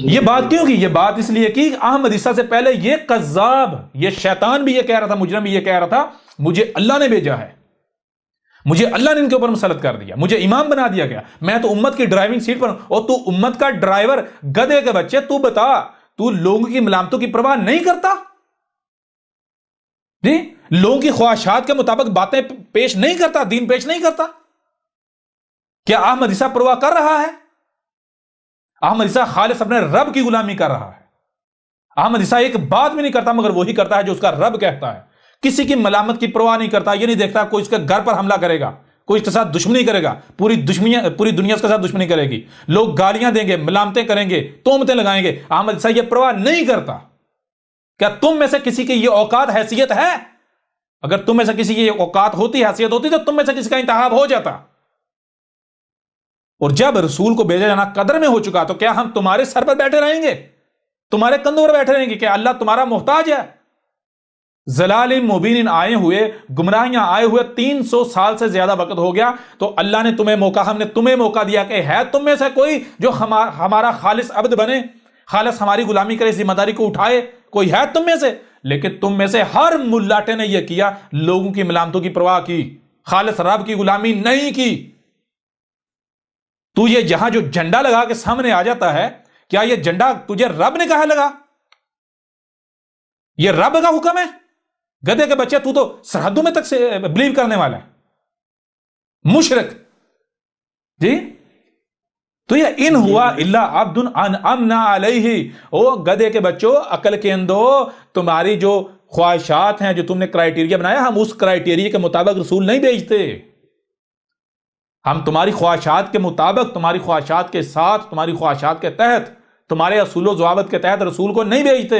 یہ بات کیوں کی؟ یہ بات اس لیے کی احمد عیسیٰ سے پہلے یہ قذاب، یہ شیطان بھی یہ کہہ رہا تھا، مجرم بھی یہ کہہ رہا تھا مجھے اللہ نے بھیجا ہے، مجھے اللہ نے ان کے اوپر مسلط کر دیا، مجھے امام بنا دیا گیا، میں تو امت کی ڈرائیونگ سیٹ پر ہوں، اور تو امت کا ڈرائیور، گدھے کے بچے، تو بتا تو لوگوں کی ملامتوں کی پرواہ نہیں کرتا؟ جی، لوگوں کی خواہشات کے مطابق باتیں پیش نہیں کرتا، دین پیش نہیں کرتا؟ کیا احمد عیسیٰ پرواہ کر رہا ہے؟ احمد عیسیٰ خالص اپنے رب کی غلامی کر رہا ہے۔ احمد عیسیٰ ایک بات بھی نہیں کرتا مگر وہی کرتا ہے جو اس کا رب کہتا ہے، کسی کی ملامت کی پرواہ نہیں کرتا، یہ نہیں دیکھتا کوئی اس کے گھر پر حملہ کرے گا، کوئی اس کے ساتھ دشمنی کرے گا، پوری دنیا اس کے ساتھ دشمنی کرے گی، لوگ گالیاں دیں گے، ملامتیں کریں گے، تہمتیں لگائیں گے، احمد عیسیٰ یہ پرواہ نہیں کرتا۔ کیا تم میں سے کسی کی یہ اوقات حیثیت ہے؟ اگر تم میں سے کسی کی یہ اوقات ہوتی، حیثیت ہوتی تو تم میں سے کسی کا انتخاب ہو جاتا۔ اور جب رسول کو بھیجا جانا قدر میں ہو چکا تو کیا ہم تمہارے سر پر بیٹھے رہیں گے، تمہارے کندھوں پر بیٹھے رہیں گے؟ کیا اللہ تمہارا محتاج ہے؟ ضلال مبین آئے ہوئے، گمراہیاں آئے ہوئے 300 سال سے زیادہ وقت ہو گیا، تو اللہ نے تمہیں موقع، ہم نے تمہیں موقع دیا کہ ہے تم میں سے کوئی جو ہمارا خالص عبد بنے، خالص ہماری غلامی کرے، ذمہ داری کو اٹھائے؟ کوئی ہے تم میں سے؟ لیکن تم میں سے ہر ملاٹے نے یہ کیا، لوگوں کی ملامتوں کی پرواہ کی، خالص رب کی غلامی نہیں کی۔ تو یہ جہاں جو جھنڈا لگا کے سامنے آ جاتا ہے، کیا یہ جھنڈا تجھے رب نے کہا لگا؟ یہ رب کا حکم ہے؟ گدھے کے بچے، تو سرحدوں میں تک سے بلیو کرنے والا ہے، مشرک۔ جی، تو یہ ان ہوا الا عبد انعمنا علیہ، او گدھے کے بچوں، عقل کے اندو، تمہاری جو خواہشات ہیں، جو تم نے کرائیٹیریا بنایا، ہم اس کرائیٹیریا کے مطابق رسول نہیں بھیجتے، ہم تمہاری خواہشات کے مطابق، تمہاری خواہشات کے ساتھ، تمہاری خواہشات کے تحت، تمہارے اصول و ضوابط کے تحت رسول کو نہیں بھیجتے۔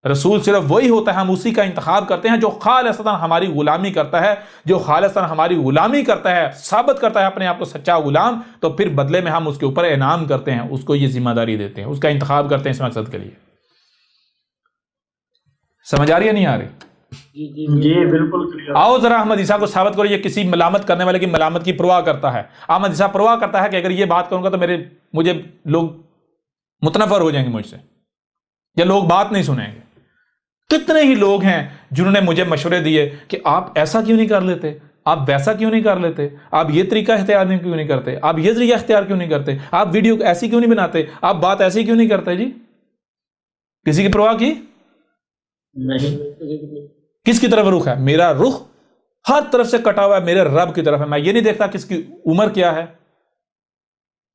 رسول صرف وہی ہوتا ہے، ہم اسی کا انتخاب کرتے ہیں جو خالصتاً ہماری غلامی کرتا ہے، جو خالصتاً ہماری غلامی کرتا ہے، ثابت کرتا ہے اپنے آپ کو سچا غلام، تو پھر بدلے میں ہم اس کے اوپر انعام کرتے ہیں، اس کو یہ ذمہ داری دیتے ہیں، اس کا انتخاب کرتے ہیں اس مقصد کے لیے۔ سمجھ آ رہی ہے نہیں آ رہی؟ جی بالکل۔ آؤ ذرا احمد عیسیٰ کو ثابت کرو یہ کسی ملامت کرنے والے کی ملامت کی پرواہ کرتا ہے۔ احمد عیسیٰ پرواہ کرتا ہے کہ اگر یہ بات کروں گا تو مجھے لوگ متنفر ہو جائیں گے مجھ سے، یا لوگ بات نہیں سنیں گے۔ کتنے ہی لوگ ہیں جنہوں نے مجھے مشورے دیے کہ آپ ایسا کیوں نہیں کر لیتے، آپ ویسا کیوں نہیں کر لیتے، آپ یہ طریقہ اختیار کیوں نہیں کرتے، آپ یہ ذریعہ اختیار کیوں نہیں کرتے، آپ ویڈیو ایسی کیوں نہیں بناتے، آپ بات ایسی کیوں نہیں کرتے؟ جی، کسی کی پرواہ کی نہیں۔ کس کی طرف رخ ہے؟ میرا رخ ہر طرف سے کٹا ہوا ہے، میرے رب کی طرف ہے۔ میں یہ نہیں دیکھتا کس کی عمر کیا ہے،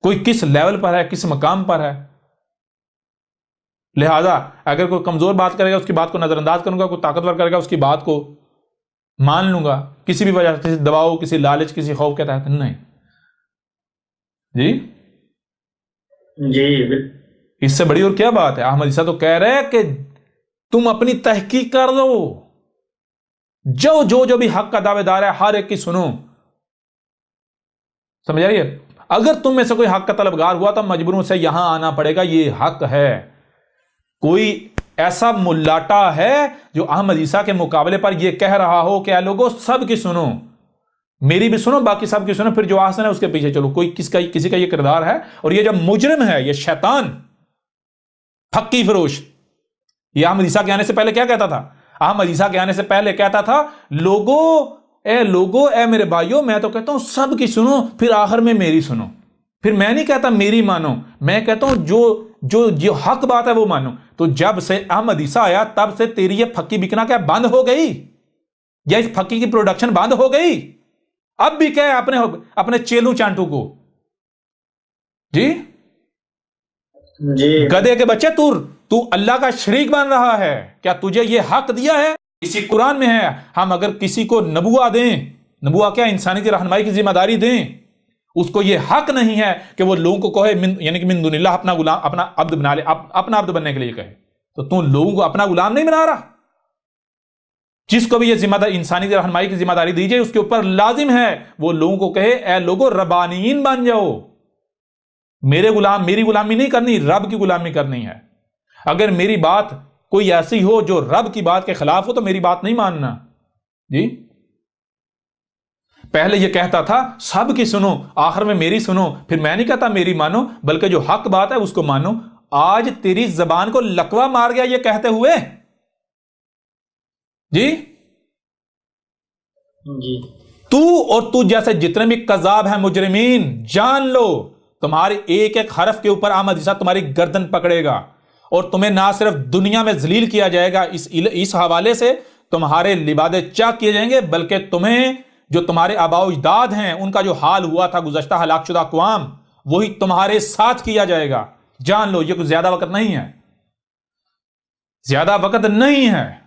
کوئی کس لیول پر ہے، کس مقام پر ہے۔ لہذا اگر کوئی کمزور بات کرے گا اس کی بات کو نظر انداز کروں گا، کوئی طاقتور کرے گا اس کی بات کو مان لوں گا، کسی بھی وجہ سے، کسی دباؤ، کسی لالچ، کسی خوف کے تحت نہیں۔ جی جی اس سے بڑی اور کیا بات ہے؟ احمد عیسیٰ تو کہہ رہے ہیں کہ تم اپنی تحقیق کر دو، جو بھی حق کا دعوے دار ہے ہر ایک کی سنو۔ سمجھ آئیے؟ اگر تم میں سے کوئی حق کا طلبگار ہوا تو مجبوروں سے یہاں آنا پڑے گا، یہ حق ہے۔ کوئی ایسا ملاٹا ہے جو احمد عیسیٰ کے مقابلے پر یہ کہہ رہا ہو کہ اے لوگوں سب کی سنو، میری بھی سنو، باقی سب کی سنو، پھر جو آسن ہے اس کے پیچھے چلو، کوئی کسی کا یہ کردار ہے؟ اور یہ جو مجرم ہے، یہ شیطان پھکی فروش، یہ احمد عیسیٰ کے آنے سے پہلے کیا کہتا تھا؟ احمد عیسیٰ کے آنے سے پہلے کہتا تھا لوگوں اے میرے بھائیوں، میں تو کہتا ہوں سب کی سنو، پھر آخر میں میری سنو۔ پھر میں نہیں کہتا میری مانو، میں کہتا ہوں جو حق بات ہے وہ مانو۔ تو جب سے احمد عیسیٰ آیا تب سے تیری یہ پھکی بکنا کیا بند ہو گئی، یا اس پھکی کی پروڈکشن بند ہو گئی؟ اب بھی کہے اپنے چیلو چانٹو کو، جی جی گدھے کے بچے، تو اللہ کا شریک بن رہا ہے، کیا تجھے یہ حق دیا ہے؟ اسی قرآن میں ہے، ہم اگر کسی کو نبوہ دیں، نبوہ کیا، انسانی کی رہنمائی کی ذمہ داری دیں، اس کو یہ حق نہیں ہے کہ وہ لوگوں کو کہے یعنی کہ من دون اللہ اپنا غلام، اپنا عبد بنا لے، اپنا عبد بننے کے لیے کہے، تو تم لوگوں کو اپنا غلام نہیں بنا رہا۔ جس کو بھی یہ ذمہ داری، انسانی کی رہنمائی کی ذمہ داری دی جائے، اس کے اوپر لازم ہے وہ لوگوں کو کہے اے لوگوں ربانیین بن جاؤ، میری غلامی نہیں کرنی، رب کی غلامی کرنی ہے۔ اگر میری بات کوئی ایسی ہو جو رب کی بات کے خلاف ہو تو میری بات نہیں ماننا۔ جی پہلے یہ کہتا تھا سب کی سنو، آخر میں میری سنو، پھر میں نہیں کہتا میری مانو، بلکہ جو حق بات ہے اس کو مانو۔ آج تیری زبان کو لکوا مار گیا یہ کہتے ہوئے؟ جی جی تو اور تو جیسے جتنے بھی کذاب ہیں مجرمین، جان لو تمہارے ایک ایک حرف کے اوپر احمد عیسیٰ تمہاری گردن پکڑے گا، اور تمہیں نہ صرف دنیا میں ذلیل کیا جائے گا اس حوالے سے تمہارے لبادے چاک کیے جائیں گے، بلکہ تمہیں جو تمہارے آباء و اجداد ہیں ان کا جو حال ہوا تھا گزشتہ ہلاک شدہ اقوام، وہی تمہارے ساتھ کیا جائے گا۔ جان لو یہ کوئی زیادہ وقت نہیں ہے، زیادہ وقت نہیں ہے۔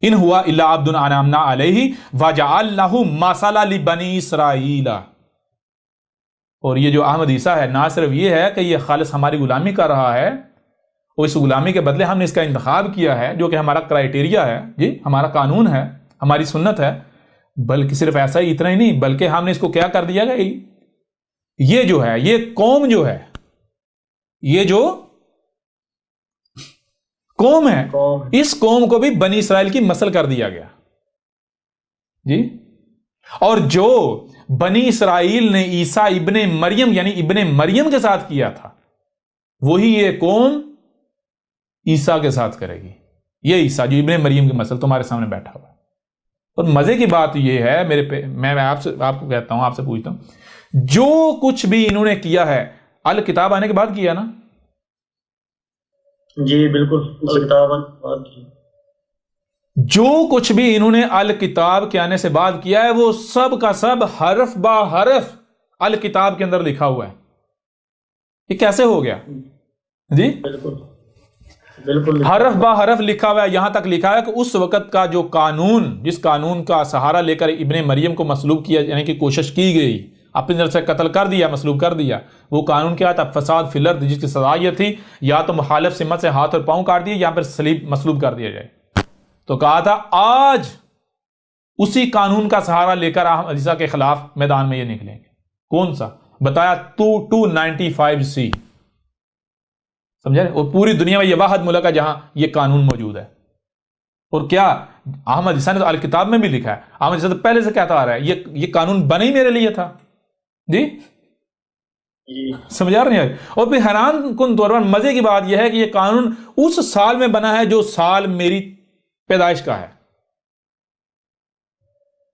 ان ہوا الا عبد انعمنا علیہ وجعلناہ مثلا لبنی اسرائیل۔ اور یہ جو احمد عیسیٰ ہے نہ صرف یہ ہے کہ یہ خالص ہماری غلامی کر رہا ہے، اور اس غلامی کے بدلے ہم نے اس کا انتخاب کیا ہے جو کہ ہمارا کرائیٹیریا ہے، جی ہمارا قانون ہے، ہماری سنت ہے، بلکہ صرف ایسا ہی اتنا ہی نہیں، بلکہ ہم نے اس کو کیا کر دیا گا، یہ جو ہے یہ قوم جو ہے، یہ جو قوم ہے، اس قوم کو بھی بنی اسرائیل کی مسل کر دیا گیا، جی۔ اور جو بنی اسرائیل نے عیسیٰ ابن مریم یعنی ابن مریم کے ساتھ کیا تھا، وہی یہ قوم عیسیٰ کے ساتھ کرے گی۔ یہ عیسیٰ جو ابن مریم کی مسل تمہارے سامنے بیٹھا ہوا ہے۔ اور مزے کی بات یہ ہے میں آپ کو کہتا ہوں، آپ سے پوچھتا ہوں، جو کچھ بھی انہوں نے کیا ہے الکتاب آنے کے بعد کیا نا؟ جی بالکل، الکتاب آنے کے بعد کیا۔ جو کچھ بھی انہوں نے الکتاب کے آنے سے بعد کیا ہے وہ سب کا سب حرف با حرف الکتاب کے اندر لکھا ہوا ہے۔ یہ کیسے ہو گیا؟ جی بالکل حرف با حرف لکھا ہوا ہے۔ یہاں تک لکھا ہے کہ اس وقت کا جو قانون، جس قانون کا سہارا لے کر ابن مریم کو مصلوب کیا یعنی کہ کوشش کی گئی، اپنی طرف سے قتل کر دیا، مصلوب کر دیا، وہ قانون کیا تھا؟ فساد فی الارض، جس کی سزا یہ تھی یا تو مخالف سمت سے ہاتھ اور پاؤں کاٹ دیے یا پھر صلیب مصلوب کر دیا جائے۔ تو کہا تھا آج اسی قانون کا سہارا لے کر احمد عیسیٰ کے خلاف میدان میں یہ نکلیں گے۔ کون سا؟ بتایا 295C، سمجھا؟ اور پوری دنیا میں یہ واحد ملک ہے جہاں یہ قانون موجود ہے۔ اور کیا احمد عیسیٰ نے تو الکتاب میں بھی لکھا ہے، احمد عیسیٰ تو پہلے سے کہتا آ رہا ہے یہ قانون بنا ہی میرے لیے تھا، جی سمجھا رہے ہیں؟ اور پھر حیران کن طور پر مزے کی بات یہ ہے کہ یہ قانون اس سال میں بنا ہے جو سال میری پیدائش کا ہے،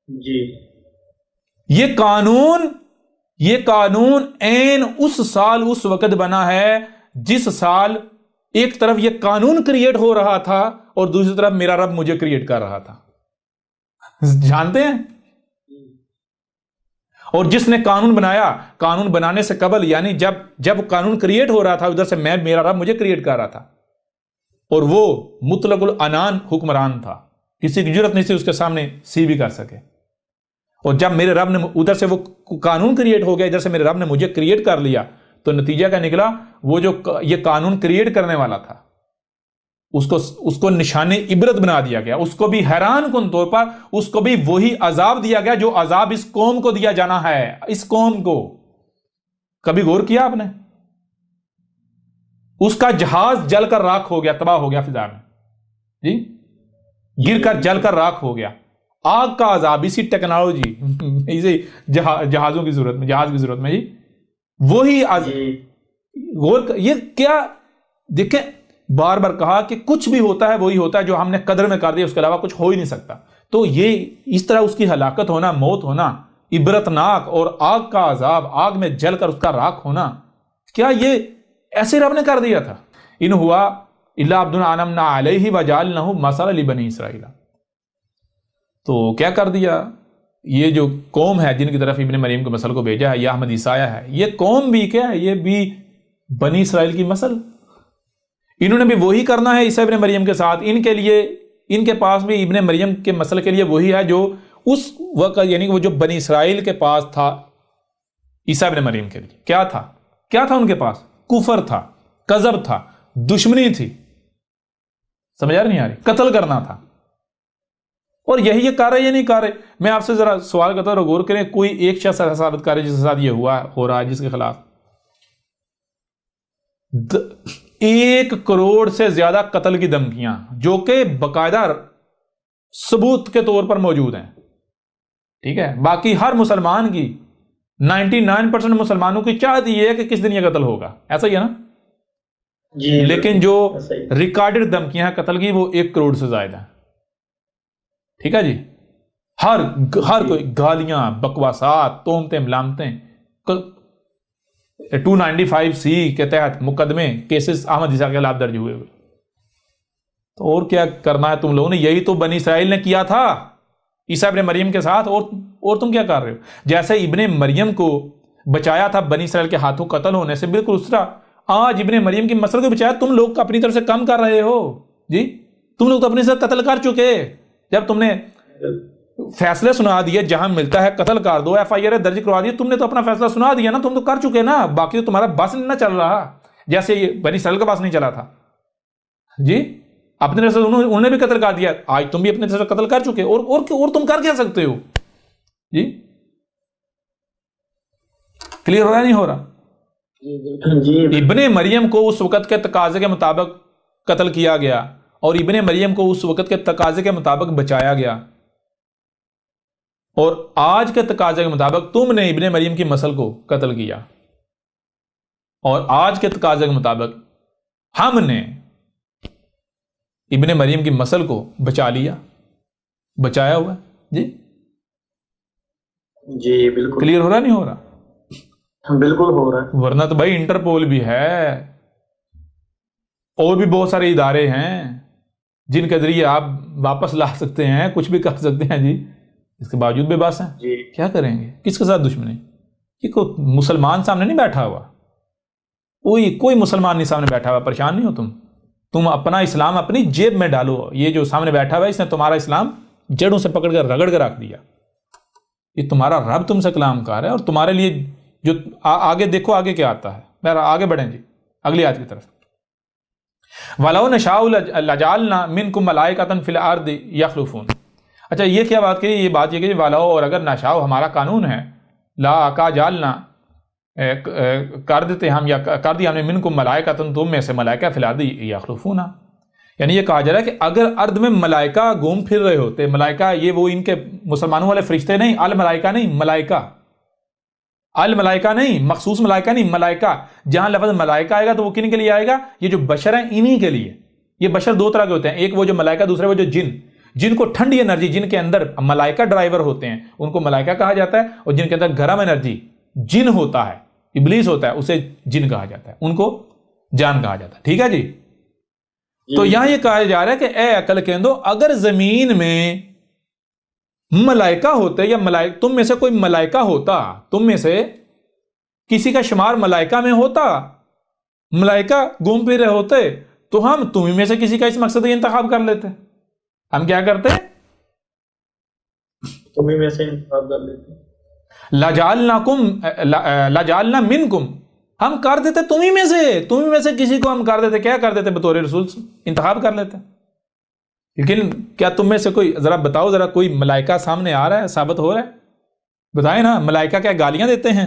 جی۔ یہ قانون عین اس سال اس وقت بنا ہے جس سال ایک طرف یہ قانون کریٹ ہو رہا تھا اور دوسری طرف میرا رب مجھے کریٹ کر رہا تھا، جانتے ہیں؟ اور جس نے قانون بنایا، قانون بنانے سے قبل یعنی جب قانون کریٹ ہو رہا تھا ادھر سے میرا رب مجھے کریٹ کر رہا تھا، اور وہ مطلق العنان حکمران تھا، کسی کی جرت نہیں تھی اس کے سامنے سی بھی کر سکے۔ اور جب میرے رب نے ادھر سے وہ قانون کریٹ ہو گیا، ادھر سے میرے رب نے مجھے کریٹ کر لیا، تو نتیجہ کیا نکلا؟ وہ جو یہ قانون کریٹ کرنے والا تھا اس کو نشان عبرت بنا دیا گیا، اس کو بھی حیران کن طور پر اس کو بھی وہی عذاب دیا گیا جو عذاب اس قوم کو دیا جانا ہے۔ اس قوم کو کبھی غور کیا آپ نے؟ اس کا جہاز جل کر راکھ ہو گیا، تباہ ہو گیا فضا میں، جی گر کر جل کر راکھ ہو گیا۔ آگ کا عذاب اسی ٹیکنالوجی، اسی جہازوں کی ضرورت میں، جہاز کی ضرورت میں، جی وہی غور یہ کیا دیکھیں، بار بار کہا کہ کچھ بھی ہوتا ہے وہی ہوتا ہے جو ہم نے قدر میں کر دیا، اس کے علاوہ کچھ ہو ہی نہیں سکتا۔ تو یہ اس طرح اس کی ہلاکت ہونا، موت ہونا عبرتناک، اور آگ کا عذاب، آگ میں جل کر اس کا راکھ ہونا، کیا یہ ایسے رب نے کر دیا تھا؟ ان ہوا الا عبد انعمنا علیہ وجعلناہ مثلا لبنی اسرائیل۔ تو کیا کر دیا؟ یہ جو قوم ہے جن کی طرف ابن مریم کے مسل کو بھیجا ہے، یا احمد عیسیٰ آیا ہے، یہ قوم بھی کیا ہے؟ یہ بھی بنی اسرائیل کی مسل، انہوں نے بھی وہی کرنا ہے عیسیٰ ابن مریم کے ساتھ۔ ان کے لیے، ان کے پاس بھی ابن مریم کے مسل کے لیے وہی ہے جو اس وقت یعنی کہ وہ جو بنی اسرائیل کے پاس تھا عیسیٰ ابن مریم کے لیے کیا تھا ان کے پاس؟ کفر تھا، کذب تھا، دشمنی تھی، سمجھ نہیں آ رہی؟ قتل کرنا تھا۔ اور یہی یہ کر رہے یا نہیں کر رہے؟ میں آپ سے ذرا سوال کرتا ہوں، غور کریں، کوئی ایک شخص ایسا ثابت کرے جس کے ساتھ یہ ہو رہا ہے، جس کے خلاف 1 کروڑ سے زیادہ قتل کی دھمکیاں جو کہ باقاعدہ ثبوت کے طور پر موجود ہیں، ٹھیک ہے؟ باقی ہر مسلمان کی 99% مسلمانوں کی چاہت یہ ہے کہ کس دن یہ قتل ہوگا، ایسا ہی ہے نا؟ جی لیکن جو ایسا ہی۔ ریکارڈڈ دھمکیاں ہیں قتل کی وہ 1 کروڑ سے زائد ہیں، ٹھیک ہے جی؟ ہر کوئی گالیاں، بکواسات، تہمتیں، ملامتیں، 295C کے تحت مقدمے، کیسز احمد عیسیٰ کے خلاف درج ہوئے۔ تو اور کیا کرنا ہے تم لوگوں نے؟ یہی تو بنی اسرائیل نے کیا تھا عیسیٰ ابن مریم کے ساتھ، اور تم کیا کر رہے ہو؟ جیسے ابن مریم کو بچایا تھا بنی اسرائیل کے ہاتھوں قتل ہونے سے، بالکل اس طرح آج ابن مریم کی مسئلہ کو بچایا تم لوگ اپنی طرف سے کم کر رہے ہو جی۔ تم لوگ تو اپنے سے قتل کر چکے، جب تم نے فیصلے سنا دیے جہاں ملتا ہے قتل کر دو، FIR درج کروا دی، تم نے تو اپنا فیصلہ سنا دیا نا، تم تو کر چکے نا، باقی تو تمہارا بس نہیں نہ چل رہا، جیسے یہ بنی اسرائیل کا بس نہیں چلا تھا جی۔ اپنے طرف سے انہوں نے بھی قتل کر دیا، آج تم بھی اپنے طرف سے قتل کر چکے، اور تم کر کیا سکتے ہو جی؟ کلیئر ہو رہا نہیں ہو رہا؟ جی ابن مریم کو اس وقت کے تقاضے کے مطابق قتل کیا گیا، اور ابن مریم کو اس وقت کے تقاضے کے مطابق بچایا گیا، اور آج کے تقاضے کے مطابق تم نے ابن مریم کی مسل کو قتل کیا، اور آج کے تقاضے کے مطابق ہم نے ابن مریم کی مسل کو بچا لیا، بچایا ہوا جی۔ جی بالکل کلیئر ہو رہا نہیں ہو رہا؟ بالکل ہو رہا ہے۔ ورنہ تو بھائی انٹرپول بھی ہے، اور بھی بہت سارے ادارے ہیں جن کے ذریعے آپ واپس لا سکتے ہیں، کچھ بھی کر سکتے ہیں جی، اس کے باوجود بے بس ہیں۔ جی کیا کریں گے؟ کس کے ساتھ دشمنی؟ یہ کوئی مسلمان سامنے نہیں بیٹھا ہوا، کوئی مسلمان نہیں سامنے بیٹھا ہوا، پریشان نہیں ہو تم اپنا اسلام اپنی جیب میں ڈالو۔ یہ جو سامنے بیٹھا ہوا ہے اس نے تمہارا اسلام جڑوں سے پکڑ کر رگڑ کر رکھ دیا، یہ تمہارا رب تم سے کلام کار ہے، اور تمہارے لیے جو آگے دیکھو آگے کیا آتا ہے۔ میرا آگے بڑھیں جی اگلی آیت کی طرف۔ وَلَوْ نَشَاءُ لَجَعَلْنَا مِنْكُمْ مَلَائِكَةً فِي الْأَرْضِ يَخْلُفُونَ۔ اچھا یہ کیا بات کہی؟ یہ بات یہ کہ وَلَوْ، اور اگر نشاء ہمارا قانون ہے، لا کا جالنا کر دیتے ہم، یا کر دیا ہم نے منکم ملائکۃ، تم میں سے ملائکہ فی الارض یخلفون، یعنی یہ کہا جا رہا ہے کہ اگر ارض میں ملائکہ گھوم پھر رہے ہوتے، ملائکہ یہ وہ ان کے مسلمانوں والے فرشتے نہیں، الملائکہ نہیں، ملائکہ، الملائکہ نہیں، مخصوص ملائکہ نہیں، ملائکہ، جہاں لفظ ملائکہ آئے گا تو وہ کن کے لیے آئے گا؟ یہ جو بشر ہیں انہی کے لیے۔ یہ بشر دو طرح کے ہوتے ہیں، ایک وہ جو ملائکہ، دوسرے وہ جو جن کو ٹھنڈی انرجی، جن کے اندر ملائکہ ڈرائیور ہوتے ہیں ان کو ملائکہ کہا جاتا ہے، اور جن کے اندر گرم انرجی جن ہوتا ہے، ابلیس ہوتا ہے، اسے جن کہا جاتا ہے، ان کو جان کہا جاتا ہے، ٹھیک ہے جی؟ تو یہاں یہ کہا جا رہا ہے کہ اے عقل کہندو، اگر زمین میں ملائکہ ہوتے، یا تم میں سے کوئی ملائکہ ہوتا، تم میں سے کسی کا شمار ملائکہ میں ہوتا، ملائکہ گھوم پھر رہے ہوتے، تو ہم تمہیں میں سے کسی کا اس مقصد انتخاب کر لیتے۔ ہم کیا کرتے؟ تمہیں میں سے انتخاب کر لیتے۔ لَجَعَلْنَا مِنْكُمْ، ہم کر دیتے تمہیں میں سے کسی کو ہم کر دیتے، کیا کر دیتے؟ بطور رسول انتخاب کر لیتے۔ لیکن کیا تم میں سے کوئی، ذرا بتاؤ، ذرا کوئی ملائکہ سامنے آ رہا ہے، ثابت ہو رہا ہے؟ بتائیں نا، ملائکہ کیا گالیاں دیتے ہیں،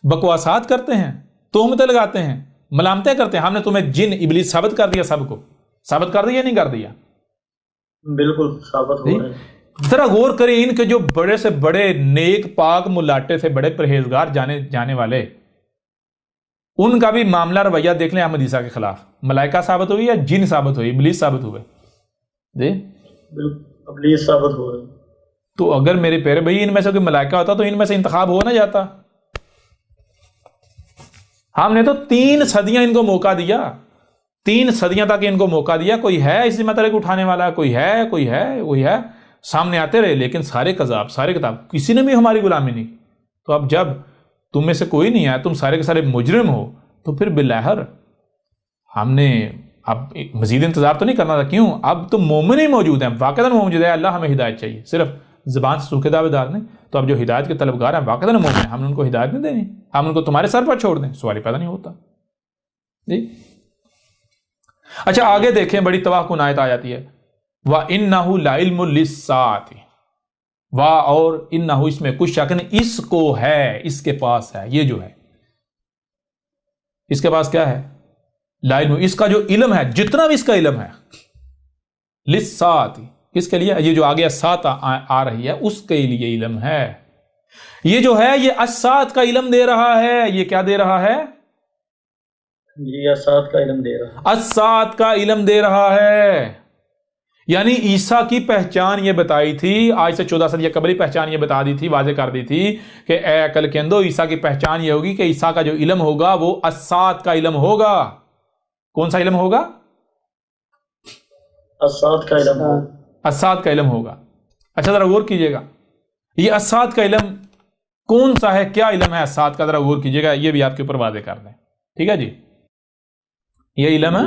بکواسات کرتے ہیں، تہمتیں لگاتے ہیں، ملامتیں کرتے ہیں؟ ہم نے تمہیں جن ابلیس ثابت کر دیا، سب کو ثابت کر دیا، نہیں کر دیا؟ بالکل ثابت ہو رہا ہے۔ ذرا غور کریں، ان کے جو بڑے سے بڑے نیک پاک ملاٹے تھے، بڑے پرہیزگار جانے والے، ان کا بھی معاملہ رویہ دیکھ لیں احمد عیسیٰ کے خلاف۔ ملائکہ ثابت ہوئی یا جن ثابت ہوئی؟ ابلیس ثابت ہوئے جی، ابلیس ثابت ہو رہا ہے۔ تو اگر میرے پیارے بھائی ان میں سے کوئی ملائکہ ہوتا تو ان میں سے انتخاب ہو نہ جاتا؟ ہم نے تو 3 صدیاں ان کو موقع دیا، 3 صدیاں تک ان کو موقع دیا، کوئی ہے اس ذمہ داری کو اٹھانے والا، کوئی ہے سامنے آتے رہے، لیکن سارے کذاب، سارے کتاب، کسی نے بھی ہماری غلامی نہیں۔ تو اب جب تم میں سے کوئی نہیں ہے، تم سارے کے سارے مجرم ہو، تو پھر بالآخر ہم نے اب مزید انتظار تو نہیں کرنا تھا؟ کیوں؟ اب تو مومن ہی موجود ہیں، واقعاً موجود ہے، اللہ ہمیں ہدایت چاہیے، صرف زبان سے سوکھے دعوے دار نہیں۔ تو اب جو ہدایت کے طلبگار ہیں، واقعاً مومن ہیں، ہم نے ان کو ہدایت نہیں دینی، ہم ان کو تمہارے سر پر چھوڑ دیں؟ سوال ہی پیدا نہیں ہوتا جی۔ اچھا آگے دیکھیں، بڑی تباہ کن آیت آ جاتی ہے، وَإِنَّهُ لَعِلْمٌ لِلسَّاعَةِ، اور انہو، اس میں کچھ شک نہیں، اس کو ہے، اس کے پاس ہے، یہ جو ہے اس کے پاس کیا ہے؟ لا علم، اس کا جو علم ہے، جتنا بھی اس کا علم ہے، للساعۃ، اس کے لیے، یہ جو آگے سات آ رہی ہے، اس کے لیے علم ہے، یہ جو ہے یہ اسات کا علم دے رہا ہے. یہ کیا دے رہا ہے؟ جی اسات کا علم دے رہا ہے. اسات کا علم دے رہا ہے. یعنی عیسیٰ کی پہچان یہ بتائی تھی آج سے 14 صدی قبل پہچان یہ بتا دی تھی، واضح کر دی تھی کہ اے عقل کے اندو، عیسیٰ کی پہچان یہ ہوگی کہ عیسیٰ کا جو علم ہوگا وہ اسات کا علم ہوگا. کون سا علم ہوگا؟ اسات کا علم. اسات کا علم ہوگا. اچھا ذرا غور کیجئے گا، یہ اسات کا علم کون سا ہے؟ کیا علم ہے اسات کا؟ ذرا غور کیجئے گا، یہ بھی آپ کے اوپر واضح کر دیں. ٹھیک ہے جی، یہ علم ہے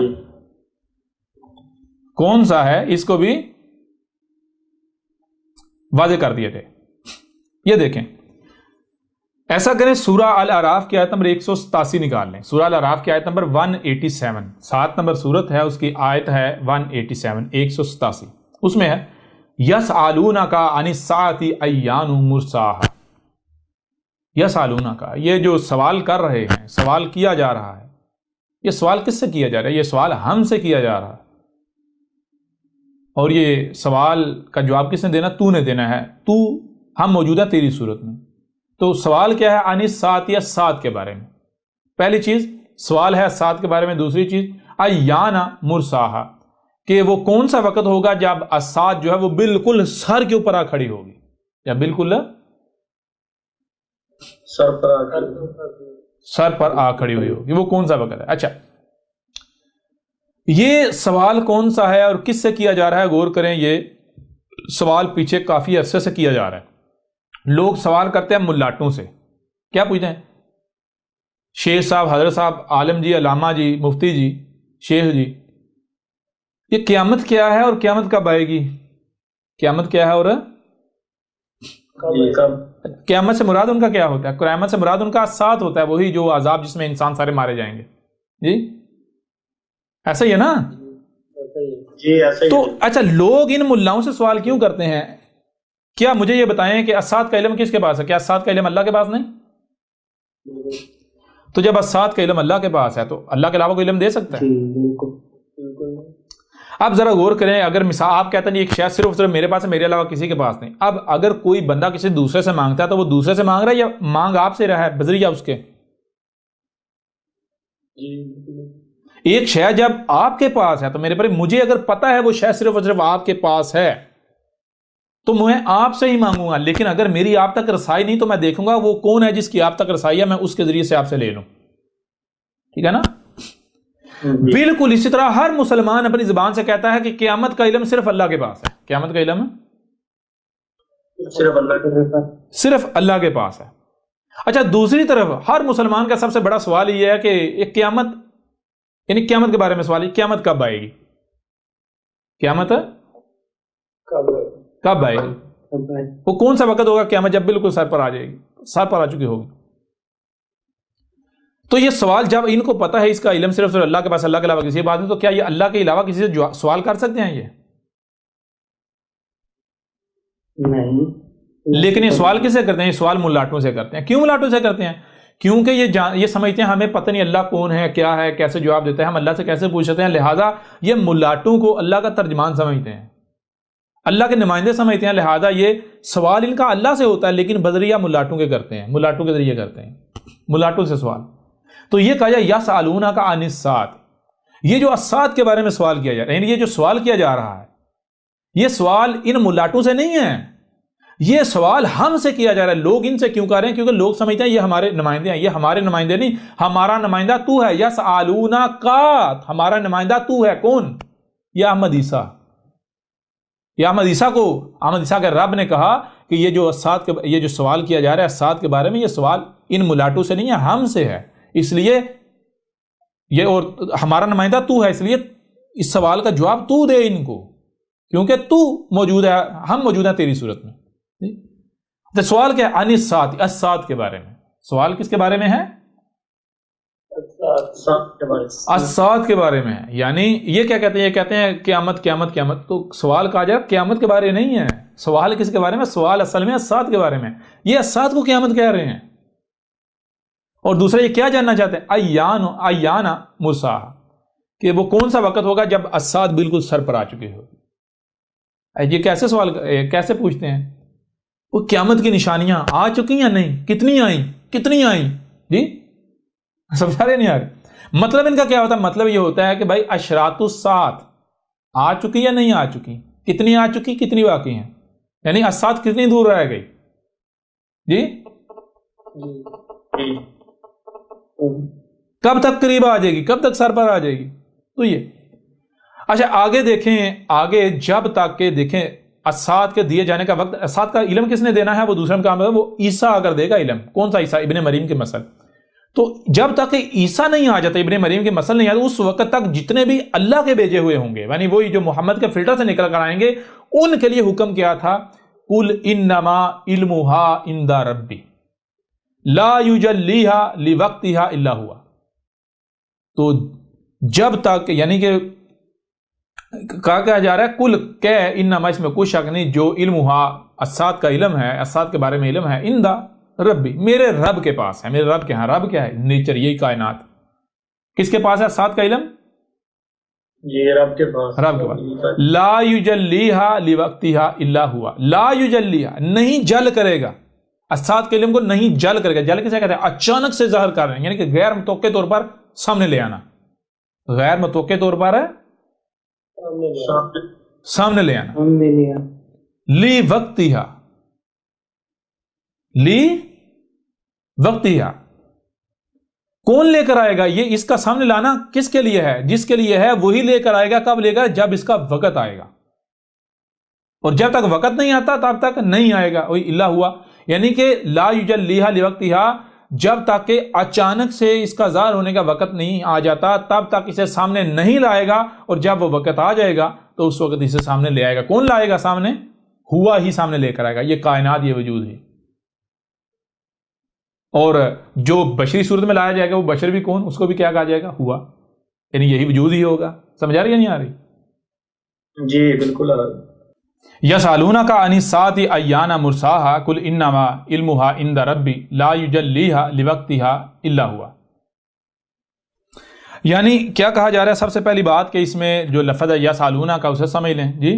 کون سا ہے، اس کو بھی واضح کر دیے تھے. یہ دیکھیں، ایسا کریں، سورہ الاعراف کی آیت نمبر 187 نکال لیں. سورہ الاعراف کی آیت نمبر 187، 7 نمبر سورت ہے، اس کی آیت ہے 187، 187. اس میں ہے یسألونک عن الساعۃ ایان مرساہا. یسألونک، یہ جو سوال کر رہے ہیں، سوال کیا جا رہا ہے، یہ سوال کس سے کیا جا رہا ہے؟ یہ سوال ہم سے کیا جا رہا ہے. اور یہ سوال کا جواب کس نے دینا؟ تو نے دینا ہے. تو ہم موجود ہیں تیری صورت میں. تو سوال کیا ہے؟ عن الساعۃ، یا سات کے بارے میں. پہلی چیز سوال ہے سات کے بارے میں. دوسری چیز ایان مرساہا، کہ وہ کون سا وقت ہوگا جب الساعۃ جو ہے وہ بالکل سر کے اوپر آ کھڑی ہوگی، یا بالکل سر پر آ کھڑی ہوئی ہوگی. وہ کون سا وقت ہے؟ اچھا، یہ سوال کون سا ہے اور کس سے کیا جا رہا ہے؟ غور کریں، یہ سوال پیچھے کافی عرصے سے کیا جا رہا ہے. لوگ سوال کرتے ہیں ملاٹوں سے. کیا پوچھتے ہیں؟ شیخ صاحب، حضرت صاحب، عالم جی، علامہ جی، مفتی جی، شیخ جی، یہ قیامت کیا ہے اور قیامت کب آئے گی؟ قیامت کیا ہے اور قیامت سے مراد ان کا کیا ہوتا ہے؟ قیامت سے مراد ان کا ساتھ ہوتا ہے، وہی جو عذاب جس میں انسان سارے مارے جائیں گے. جی ایسا ہی ہے نا؟ جی ایسا ہی. تو اچھا، لوگ ان ملاؤں سے سوال کیوں کرتے ہیں؟ کیا مجھے یہ بتائیں کہ اسات کا علم کس کے پاس ہے؟ کیا اسات کا علم اللہ کے پاس نہیں؟ تو جب اسات کا علم اللہ کے پاس ہے تو اللہ کے علاوہ کوئی علم دے سکتا ہے؟ اب ذرا غور کریں، اگر مثال آپ کہتے ہیں ایک شے صرف میرے پاس ہے، میرے علاوہ کسی کے پاس نہیں. اب اگر کوئی بندہ کسی دوسرے سے مانگتا ہے تو وہ دوسرے سے مانگ رہا ہے یا مانگ آپ سے رہا ہے بذریعہ اس کے؟ ایک شے جب آپ کے پاس ہے تو میرے پر مجھے اگر پتا ہے وہ شے صرف اور صرف آپ کے پاس ہے تو میں آپ سے ہی مانگوں گا. لیکن اگر میری آپ تک رسائی نہیں تو میں دیکھوں گا وہ کون ہے جس کی آپ تک رسائی ہے، میں اس کے ذریعے سے آپ سے لے لوں. ٹھیک ہے نا؟ بالکل اسی طرح ہر مسلمان اپنی زبان سے کہتا ہے کہ قیامت کا علم صرف اللہ کے پاس ہے. قیامت کا علم صرف اللہ کے پاس ہے. اچھا، دوسری طرف ہر مسلمان کا سب سے بڑا سوال یہ ہے کہ ایک قیامت، یعنی قیامت کے بارے میں سوال ہے، قیامت کب آئے گی؟ قیامت کب آئے گی؟ وہ کون سا وقت ہوگا قیامت جب بالکل سر پر آ جائے گی، سر پر آ چکی ہوگی؟ تو یہ سوال جب ان کو پتا ہے اس کا علم صرف اللہ کے پاس، اللہ کے علاوہ کسی بات نہیں، تو کیا یہ اللہ کے علاوہ کسی سے سوال کر سکتے ہیں؟ یہ نہیں. لیکن یہ سوال کس سے کرتے ہیں؟ یہ سوال ملاٹوں سے کرتے ہیں. کیوں ملاٹوں سے کرتے ہیں؟ کیونکہ یہ سمجھتے ہیں ہمیں پتہ نہیں اللہ کون ہے، کیا ہے، کیسے جواب دیتا ہے، ہم اللہ سے کیسے پوچھ سکتے ہیں. لہٰذا یہ ملاٹوں کو اللہ کا ترجمان سمجھتے ہیں، اللہ کے نمائندے سمجھتے ہیں. لہٰذا یہ سوال ان کا اللہ سے ہوتا ہے لیکن بذریعہ ملاٹوں کے کرتے ہیں، ملاٹوں کے ذریعے کرتے ہیں، ملاٹوں سے سوال. تو یہ کہا جائے یسألونک عن الساعۃ، یہ جو الساعۃ کے بارے میں سوال کیا جا رہا ہے، یعنی یہ جو سوال کیا جا رہا ہے یہ سوال ان ملاٹوں سے نہیں ہے، یہ سوال ہم سے کیا جا رہا ہے. لوگ ان سے کیوں کر رہے ہیں؟ کیونکہ لوگ سمجھتے ہیں یہ ہمارے نمائندے ہیں. یہ ہمارے نمائندے نہیں، ہمارا نمائندہ تو ہے. یسألونک، ہمارا نمائندہ تو ہے. کون؟ یہ احمد عیسیٰ. یہ احمد عیسیٰ کو، احمد عیسیٰ کے رب نے کہا کہ یہ جو الساعۃ کے، یہ جو سوال کیا جا رہا ہے الساعۃ کے بارے میں، یہ سوال ان ملاٹوں سے نہیں ہے، ہم سے ہے. اس لیے یہ، اور ہمارا نمائندہ تو ہے، اس لیے اس سوال کا جواب تو دے ان کو، کیونکہ تو موجود ہے، ہم موجود ہیں تیری صورت میں. تو سوال کیا ہے؟ عن الساعۃ، الساعۃ کے بارے میں. سوال کس کے بارے میں ہے؟ الساعۃ کے بارے میں ہے. یعنی یہ کیا کہتے ہیں؟ یہ کہتے ہیں قیامت قیامت قیامت. تو سوال کہا جائے قیامت کے بارے نہیں ہے، سوال کس کے بارے میں؟ سوال اصل میں الساعۃ کے بارے میں. یہ الساعۃ کو قیامت کہہ رہے ہیں. اور دوسرا یہ کیا جاننا چاہتے ہیں؟ ایان مرساہا، کہ وہ کون سا وقت ہوگا جب الساعۃ بالکل سر پر آ چکی ہوگی. یہ کیسے سوال، کیسے پوچھتے ہیں؟ وہ قیامت کی نشانیاں آ چکی ہیں نہیں؟ کتنی آئیں جی؟ سمجھا رہے نہیں یار؟ مطلب ان کا کیا ہوتا ہے؟ مطلب یہ ہوتا ہے کہ بھائی اشراط الساعۃ آ چکی یا نہیں آ چکی؟ کتنی آ چکی، کتنی باقی ہیں؟ یعنی الساعۃ کتنی دور رہ گئی جی؟ کب تک قریب آ جائے گی، کب تک سر پر آ جائے گی؟ تو یہ اچھا آگے دیکھیں، آگے جب تک کہ دیکھیں الساعۃ کے دیے جانے کا وقت، الساعۃ کا علم کس نے دینا ہے؟ وہ دوسرا کام ہے، وہ عیسیٰ اگر دے گا علم. کون سا عیسیٰ؟ ابن مریم کے مسل. تو جب تک عیسیٰ نہیں آ جاتا، ابن مریم کے مسل نہیں آتا، اس وقت تک جتنے بھی اللہ کے بھیجے ہوئے ہوں گے، یعنی وہی جو محمد کے فلٹر سے نکل کر آئیں گے، ان کے لیے حکم کیا تھا؟ قل انما علمها عند ربی لا یجلیها لوقتها الا هو. تو جب تک یعنی کہ کہا جا رہا ہے کل کہ انما، اس میں کوئی شک نہیں، جو علمها الساعۃ کا علم ہے، الساعۃ کے بارے میں علم ہے، عند ربی میرے رب کے پاس ہے. میرے رب کے ہاں، رب کیا ہے؟ نیچر، یہی کائنات. کس کے پاس ہے الساعۃ کا علم؟ جی رب کے پاس. رب کے پاس. لا یجلیها لوقتها الا هو. لا یجلیها نہیں جل کرے گا، الساعۃ کے علم کو نہیں جل کرے گا. جل کسے کہتے ہیں؟ اچانک سے ظاہر کر رہے ہیں، یعنی کہ غیر متوقع طور پر سامنے لے آنا. غیر متوقع طور پر سامنے لے آنا. لی وقتها، لی وقتها کون لے کر آئے گا؟ یہ اس کا سامنے لانا کس کے لیے ہے؟ جس کے لیے ہے وہی لے کر آئے گا. کب لے گا؟ جب اس کا وقت آئے گا. اور جب تک وقت نہیں آتا تب تک نہیں آئے گا. وہی اللہ ہوا، یعنی کہ لا یجلیها لوقتها، جب تک کہ اچانک سے اس کا ظاہر ہونے کا وقت نہیں آ جاتا تب تک اسے سامنے نہیں لائے گا. اور جب وہ وقت آ جائے گا تو اس وقت اسے سامنے لے آئے گا. کون لائے گا سامنے؟ ہوا ہی سامنے لے کر آئے گا. یہ کائنات، یہ وجود ہے. اور جو بشری صورت میں لایا جائے گا وہ بشر بھی کون؟ اس کو بھی کیا کہا جائے گا؟ ہوا. یعنی یہی وجود ہی ہوگا. سمجھا رہی یا نہیں آ رہی؟ جی بالکل. یسألونک عن الساعۃ ایان مرساها قل انما علمها عند ربی لا یجلیها لوقتها الا هو. یعنی کیا کہا جا رہا ہے؟ سب سے پہلی بات کہ اس میں جو لفظ ہے یسألونک کا، اسے سمجھ لیں جی.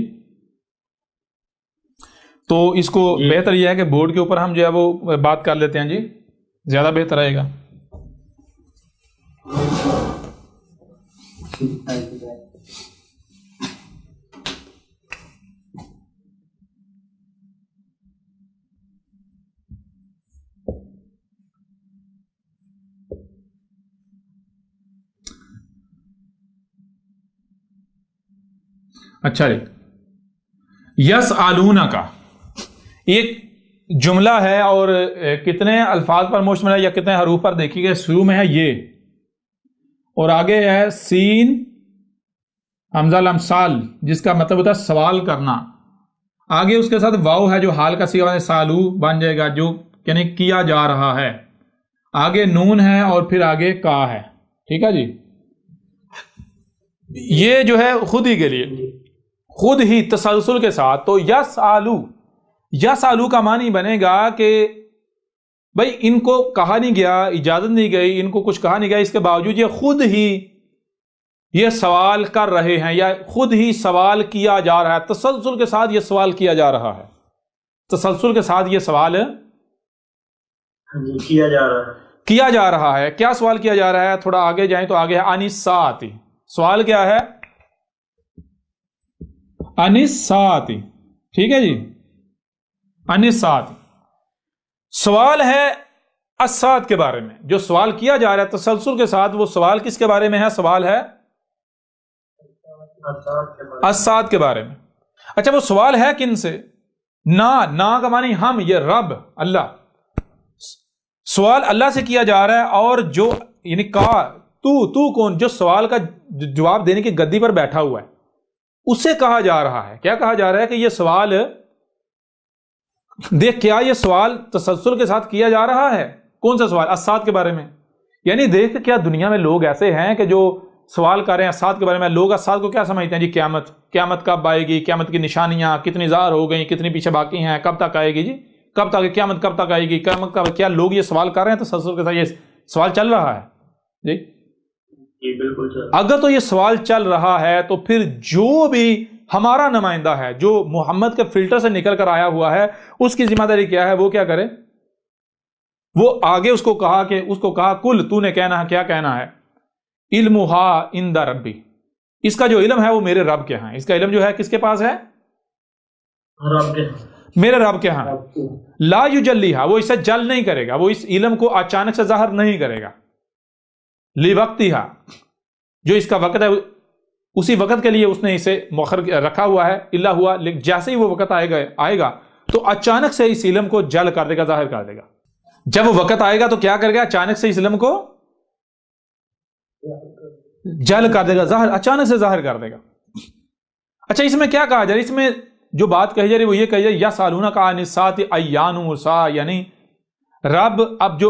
تو اس کو بہتر یہ ہے کہ بورڈ کے اوپر ہم جو ہے وہ بات کر لیتے ہیں جی، زیادہ بہتر رہے گا. اچھا جی، یسألونک ایک جملہ ہے، اور کتنے الفاظ پر مشتمل ہے یا کتنے حروف پر؟ دیکھیے گا شروع میں ہے یہ، اور آگے ہے سین حمزہ لمسال، جس کا مطلب ہوتا ہے سوال کرنا. آگے اس کے ساتھ واو ہے جو حال کا صیغہ سالو بن جائے گا، جو یعنی کیا جا رہا ہے. آگے نون ہے اور پھر آگے کا ہے. ٹھیک ہے جی. یہ جو ہے خود ہی کے لیے، خود ہی تسلسل کے ساتھ. تو یسالو کا معنی بنے گا کہ بھائی ان کو کہا نہیں گیا، اجازت نہیں گئی، ان کو کچھ کہا نہیں گیا، اس کے باوجود یہ خود ہی یہ سوال کر رہے ہیں، یا خود ہی سوال کیا جا رہا ہے. تسلسل کے ساتھ یہ سوال کیا جا رہا ہے. تسلسل کے ساتھ یہ سوال کیا جا رہا ہے. کیا جا رہا ہے. کیا سوال کیا جا رہا ہے؟ تھوڑا آگے جائیں تو آگے ہے عن الساعۃ. سوال کیا ہے؟ عن الساعۃ. ٹھیک ہے جی. عن الساعۃ سوال ہے الساعۃ کے بارے میں. جو سوال کیا جا رہا ہے تسلسل کے ساتھ، وہ سوال کس کے بارے میں ہے؟ سوال ہے الساعۃ کے بارے میں. اچھا وہ سوال ہے کن سے؟ نا کا معنی ہم، یہ رب اللہ. سوال اللہ سے کیا جا رہا ہے، اور جو یعنی تو کون؟ جو سوال کا جواب دینے کی گدی پر بیٹھا ہوا ہے، اسے کہا جا رہا ہے. کیا کہا جا رہا ہے؟ کہ یہ سوال دیکھ، کیا یہ سوال تسلسل کے ساتھ کیا جا رہا ہے؟ کون سا سوال؟ الساعۃ کے بارے میں. یعنی دیکھ کیا دنیا میں لوگ ایسے ہیں کہ جو سوال کر رہے ہیں الساعۃ کے بارے میں. لوگ الساعۃ کو کیا سمجھتے ہیں جی؟ قیامت کب آئے گی؟ قیامت کی نشانیاں کتنی ظاہر ہو گئی، کتنی پیچھے باقی ہیں، کب تک آئے گی جی؟ کب تک قیامت کب تک آئے گی؟ قیامت کب؟ کیا لوگ یہ سوال کر رہے ہیں تسلسل کے ساتھ؟ یہ سوال چل رہا ہے جی بالکل. اگر تو یہ سوال چل رہا ہے تو پھر جو بھی ہمارا نمائندہ ہے جو محمد کے فلٹر سے نکل کر آیا ہوا ہے، اس کی ذمہ داری کیا ہے؟ وہ کیا کرے؟ وہ آگے اس کو کہا کل تو نے کیا کہنا ہے؟ علمھا عند ربی، اس کا جو علم ہے وہ میرے رب کے ہاں۔ اس کا علم جو ہے کس کے پاس ہے؟ رب کے، میرے رب کے ہاں۔ لا یجلیھا، وہ اسے جل نہیں کرے گا، وہ اس علم کو اچانک سے ظاہر نہیں کرے گا۔ لیوقتھا، جو اس کا وقت ہے اسی وقت کے لیے اس نے اسے مؤخر رکھا ہوا ہے۔ الا ہوا، جیسے ہی وہ وقت آئے گا تو اچانک سے اس علم کو جل کر دے گا، ظاہر کر دے گا۔ جب وہ وقت آئے گا تو کیا کرے گا؟ اچانک سے اس علم کو جل کر دے گا، اچانک سے ظاہر کر دے گا۔ اچھا، اس میں کیا کہا جائے؟ اس میں جو بات کہی جا رہی وہ یہ کہی جائے یسألونک عن الساعۃ ایان مرساھا، یعنی رب اب جو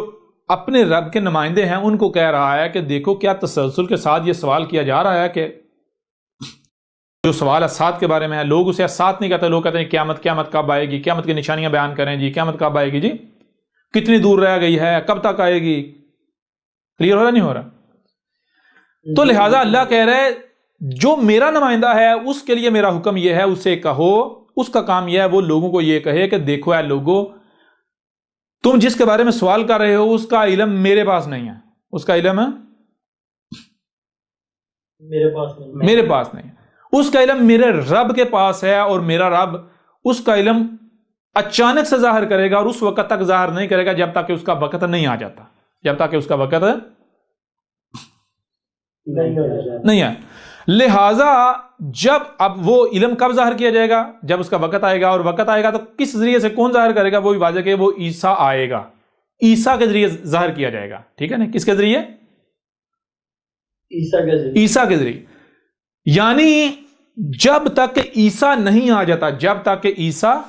اپنے رب کے نمائندے ہیں ان کو کہہ رہا ہے کہ دیکھو کیا تسلسل کے ساتھ یہ سوال کیا جا رہا ہے کہ جو سوال اسات کے بارے میں ہے، لوگ اسے اسات نہیں کہتے، لوگ کہتے ہیں قیامت کب آئے گی، قیامت کی نشانیاں بیان کریں جی، قیامت کب آئے گی جی، کتنی دور رہ گئی ہے، کب تک آئے گی؟ کلیئر ہو رہا نہیں ہو رہا؟ تو لہٰذا اللہ کہہ رہے جو میرا نمائندہ ہے اس کے لیے میرا حکم یہ ہے، اسے کہو، اس کا کام یہ ہے وہ لوگوں کو یہ کہے کہ دیکھو اے لوگو، تم جس کے بارے میں سوال کر رہے ہو اس کا علم میرے پاس نہیں ہے، اس کا علم میرے پاس نہیں ہے، اس کا علم میرے رب کے پاس ہے، اور میرا رب اس کا علم اچانک سے ظاہر کرے گا، اور اس وقت تک ظاہر نہیں کرے گا جب تک کہ اس کا وقت نہیں آ جاتا، جب تک کہ اس کا وقت نہیں ہے۔ لہذا جب اب وہ علم کب ظاہر کیا جائے گا؟ جب اس کا وقت آئے گا، اور وقت آئے گا تو کس ذریعے سے کون ظاہر کرے گا؟ وہی واضح کہ وہ عیسیٰ آئے گا، عیسیٰ کے ذریعے ظاہر کیا جائے گا، ٹھیک ہے نا؟ کس کے ذریعے؟ عیسیٰ کے ذریعے۔ یعنی جب تک کہ عیسیٰ نہیں آ جاتا، جب تک کہ عیسیٰ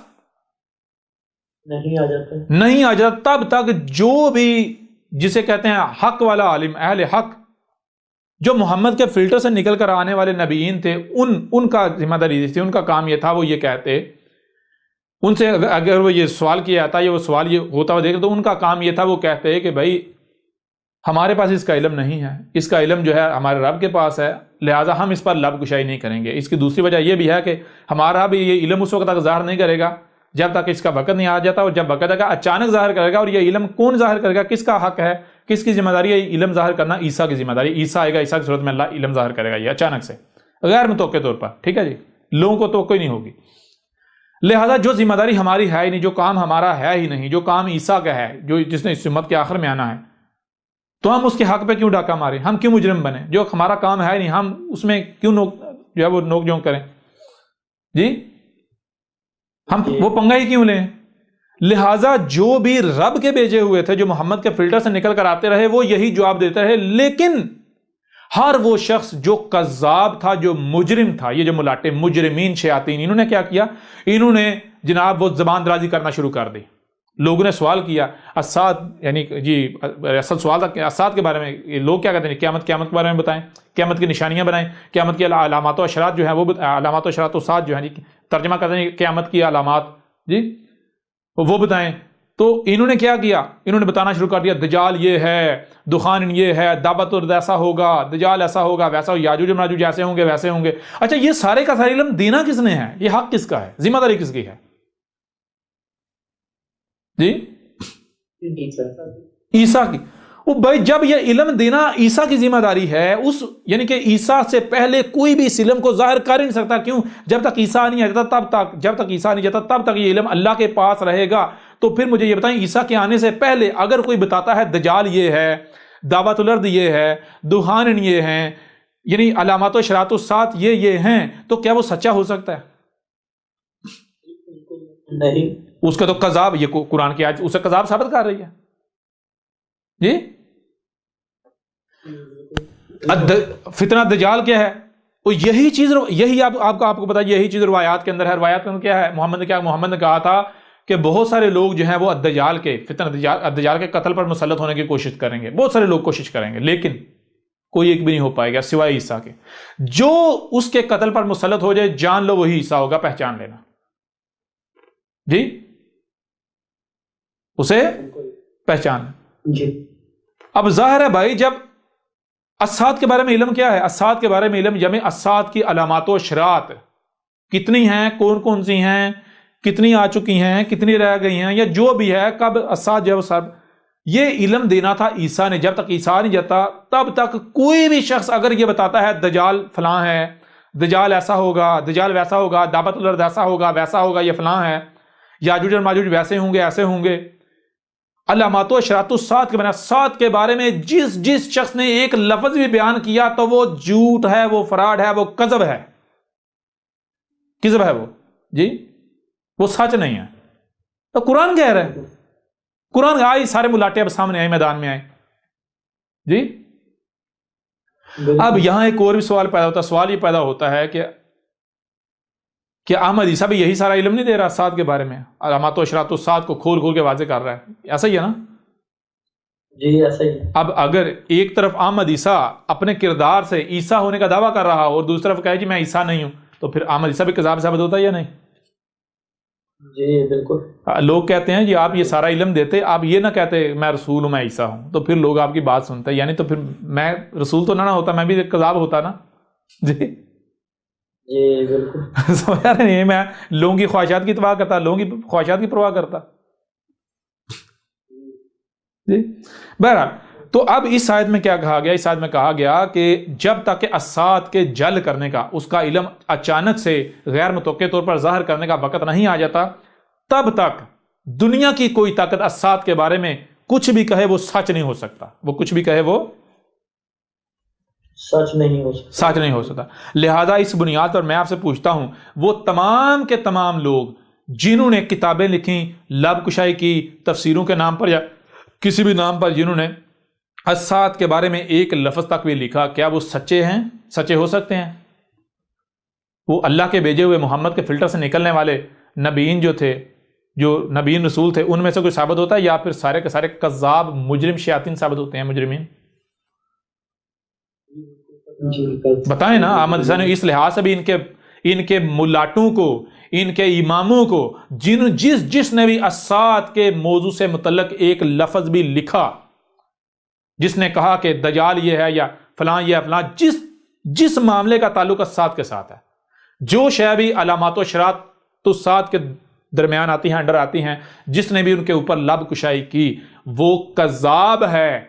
نہیں آ جاتا تب تک جو بھی جسے کہتے ہیں حق والا عالم، اہل حق، جو محمد کے فلٹر سے نکل کر آنے والے نبیین تھے، ان کا ذمہ داری تھی، ان کا کام یہ تھا وہ یہ کہتے، ان سے اگر وہ یہ سوال کیا جاتا، یا وہ سوال یہ ہوتا ہوا دیکھ تو ان کا کام یہ تھا وہ کہتے کہ بھائی ہمارے پاس اس کا علم نہیں ہے، اس کا علم جو ہے ہمارے رب کے پاس ہے، لہٰذا ہم اس پر لب کشائی نہیں کریں گے۔ اس کی دوسری وجہ یہ بھی ہے کہ ہمارا بھی یہ علم اس وقت تک ظاہر نہیں کرے گا جب تک اس کا وقت نہیں آ جاتا، اور جب وقت آئے گا اچانک ظاہر کرے گا۔ اور یہ علم کون ظاہر کرے گا؟ کس کا حق ہے، کس کی ذمہ داری ہے یہ علم ظاہر کرنا؟ عیسیٰ کی ذمہ داری۔ عیسیٰ آئے گا، عیسیٰ کی صورت میں اللہ علم ظاہر کرے گا، یہ اچانک سے، غیر متوقع طور پر، ٹھیک ہے جی، لوگوں کو توقع ہی نہیں ہوگی۔ لہذا جو ذمہ داری ہماری ہے ہی نہیں، جو کام ہمارا ہے ہی نہیں، جو کام عیسیٰ کا ہے، جس نے اس امت کے آخر میں آنا ہے، تو ہم اس کے حق پہ کیوں ڈاکہ ماریں؟ ہم کیوں مجرم بنیں؟ جو ہمارا کام ہے ہی نہیں، ہم اس میں کیوں جو ہے وہ نوک جھونک کریں جی؟ ہم وہ پنگا ہی کیوں لیں؟ لہٰذا جو بھی رب کے بھیجے ہوئے تھے، جو محمد کے فلٹر سے نکل کر آتے رہے، وہ یہی جواب دیتے رہے، لیکن ہر وہ شخص جو کذاب تھا، جو مجرم تھا، یہ جو ملاٹے مجرمین شیاطین، انہوں نے کیا کیا؟ انہوں نے جناب وہ زبان درازی کرنا شروع کر دی۔ لوگوں نے سوال کیا اسات، یعنی جی اصل سوال تھا اسات کے بارے میں، لوگ کیا کہتے ہیں قیامت کے بارے میں بتائیں، قیامت کی نشانیاں بنائیں، قیامت کی علامات و اشارات جو ہیں وہ علامات و اشارات و سات جو ہیں جی، ترجمہ کرتے ہیں قیامت کی علامات جی وہ بتائیں۔ تو انہوں نے کیا کیا؟ انہوں نے بتانا شروع کر دیا دجال یہ ہے، دخان یہ ہے، دعوت ایسا ہوگا، دجال ایسا ہوگا، ویسا، یاجوج و ماجوج ایسے ہوں گے ویسے ہوں گے۔ اچھا، یہ سارے کا سارا علم دینا کس نے ہے؟ یہ حق کس کا ہے؟ ذمہ داری کس کی ہے جی؟ عیسیٰ کی۔ وہ بھائی جب یہ علم دینا عیسیٰ کی ذمہ داری ہے، اس یعنی کہ عیسیٰ سے پہلے کوئی بھی اس علم کو ظاہر کر ہی نہیں سکتا۔ کیوں؟ جب تک عیسیٰ نہیں آتا تب تک، جب تک عیسیٰ نہیں جاتا تب تک یہ علم اللہ کے پاس رہے گا۔ تو پھر مجھے یہ بتائیں، عیسیٰ کے آنے سے پہلے اگر کوئی بتاتا ہے دجال یہ ہے، دعوت الارض یہ ہے، دخان یہ ہیں، یعنی علامات و اشارات الساعۃ یہ ہیں، تو کیا وہ سچا ہو سکتا ہے؟ نہیں، اس کا تو کذاب، یہ قرآن کی آیت اسے کذاب ثابت کر رہی ہے جی۔ فتنہ دجال کیا ہے؟ وہ یہی چیز، یہی آپ کو پتا، یہی چیز روایات کے اندر ہے۔ روایات کے اندر کیا ہے؟ محمد نے کہا تھا کہ بہت سارے لوگ جو ہیں وہ الدجال کے قتل پر مسلط ہونے کی کوشش کریں گے، بہت سارے لوگ کوشش کریں گے، لیکن کوئی ایک بھی نہیں ہو پائے گا سوائے عیسیٰ کے۔ جو اس کے قتل پر مسلط ہو جائے، جان لو وہی عیسیٰ ہوگا، پہچان لینا جی، اسے پہچان جی۔ اب ظاہر ہے بھائی، جب اسات کے بارے میں علم کیا ہے؟ اسات کے بارے میں علم جمع اسات کی علامات و اشارات کتنی ہیں، کون کون سی ہیں، کتنی آ چکی ہیں، کتنی رہ گئی ہیں، یا جو بھی ہے، کب اسات جو سب، یہ علم دینا تھا عیسیٰ نے. جب تک عیسیٰ نہیں جاتا تب تک کوئی بھی شخص اگر یہ بتاتا ہے دجال فلاں ہے، دجال ایسا ہوگا، دجال ویسا ہوگا، دعوت الارض ایسا ہوگا، ویسا ہوگا، یہ فلاں ہے، یاجوج اور ماجوج ویسے ہوں گے، ایسے ہوں گے، علامات و اشراط الساعۃ کے بنا سات کے بارے میں جس شخص نے ایک لفظ بھی بیان کیا تو وہ جھوٹ ہے، وہ فراڈ ہے، وہ کذب ہے، کذب ہے وہ جی، وہ سچ نہیں ہے. تو قرآن کہہ رہا ہے، قرآن آئی، سارے ملاٹے اب سامنے آئے، میدان میں آئے جی. اب یہاں ایک اور بھی سوال پیدا ہوتا ہے. سوال یہ پیدا ہوتا ہے کہ احمد عیسیٰ بھی یہی سارا علم نہیں دے رہا سات کے بارے میں، علامات و اشراط الساعۃ کو کھول کھول کے واضح کر رہا ہے، ایسا ہی ہے نا جی؟ ایسا ہی. اب اگر ایک طرف احمد عیسیٰ اپنے کردار سے عیسیٰ ہونے کا دعویٰ کر رہا ہو اور دوسری طرف کہے جی میں عیسیٰ نہیں ہوں، تو پھر احمد عیسیٰ بھی کذاب ثابت ہوتا ہے یا نہیں؟ جی بالکل. لوگ کہتے ہیں جی آپ یہ سارا علم دیتے، آپ یہ نہ کہتے میں رسول ہوں، میں عیسیٰ ہوں، تو پھر لوگ آپ کی بات سنتے ہیں، یعنی تو پھر میں رسول تو نہ ہوتا، میں بھی کذاب ہوتا نا جی. جی بالکل. سمجھا رہے نہیں، میں لوگوں کی خواہشات کی پرواہ کرتا، لوگوں کی خواہشات کی پرواہ کرتا جی. بہرحال تو اب اس آیت میں کیا کہا گیا؟ اس آیت میں کہا گیا کہ جب تک کہ اسات کے جل کرنے کا، اس کا علم اچانک سے غیر متوقع طور پر ظاہر کرنے کا وقت نہیں آ جاتا، تب تک دنیا کی کوئی طاقت اسات کے بارے میں کچھ بھی کہے وہ سچ نہیں ہو سکتا، وہ کچھ بھی کہے وہ سچ نہیں ہو سکتا، سچ نہیں ہو سکتا. لہذا اس بنیاد پر میں آپ سے پوچھتا ہوں، وہ تمام کے تمام لوگ جنہوں نے کتابیں لکھی، لب کشائی کی، تفسیروں کے نام پر یا کسی بھی نام پر جنہوں نے اسات کے بارے میں ایک لفظ تک بھی لکھا، کیا وہ سچے ہیں؟ سچے ہو سکتے ہیں؟ وہ اللہ کے بھیجے ہوئے محمد کے فلٹر سے نکلنے والے نبیین جو تھے، جو نبیین رسول تھے، ان میں سے کوئی ثابت ہوتا ہے، یا پھر سارے کے سارے کذاب مجرم شیاطین ثابت ہوتے ہیں، مجرمین؟ بتائیں نا. احمد عیسیٰ نے اس لحاظ سے بھی ان کے ملاٹوں کو، ان کے اماموں کو، جس نے بھی اسات کے موضوع سے متعلق ایک لفظ بھی لکھا، جس نے کہا کہ دجال یہ ہے یا فلاں یہ فلاں، جس معاملے کا تعلق اسات کے ساتھ ہے، جو شے بھی علامات و اشراط الساعۃ کے درمیان آتی ہیں، انڈر آتی ہیں، جس نے بھی ان کے اوپر لب کشائی کی، وہ کذاب ہے،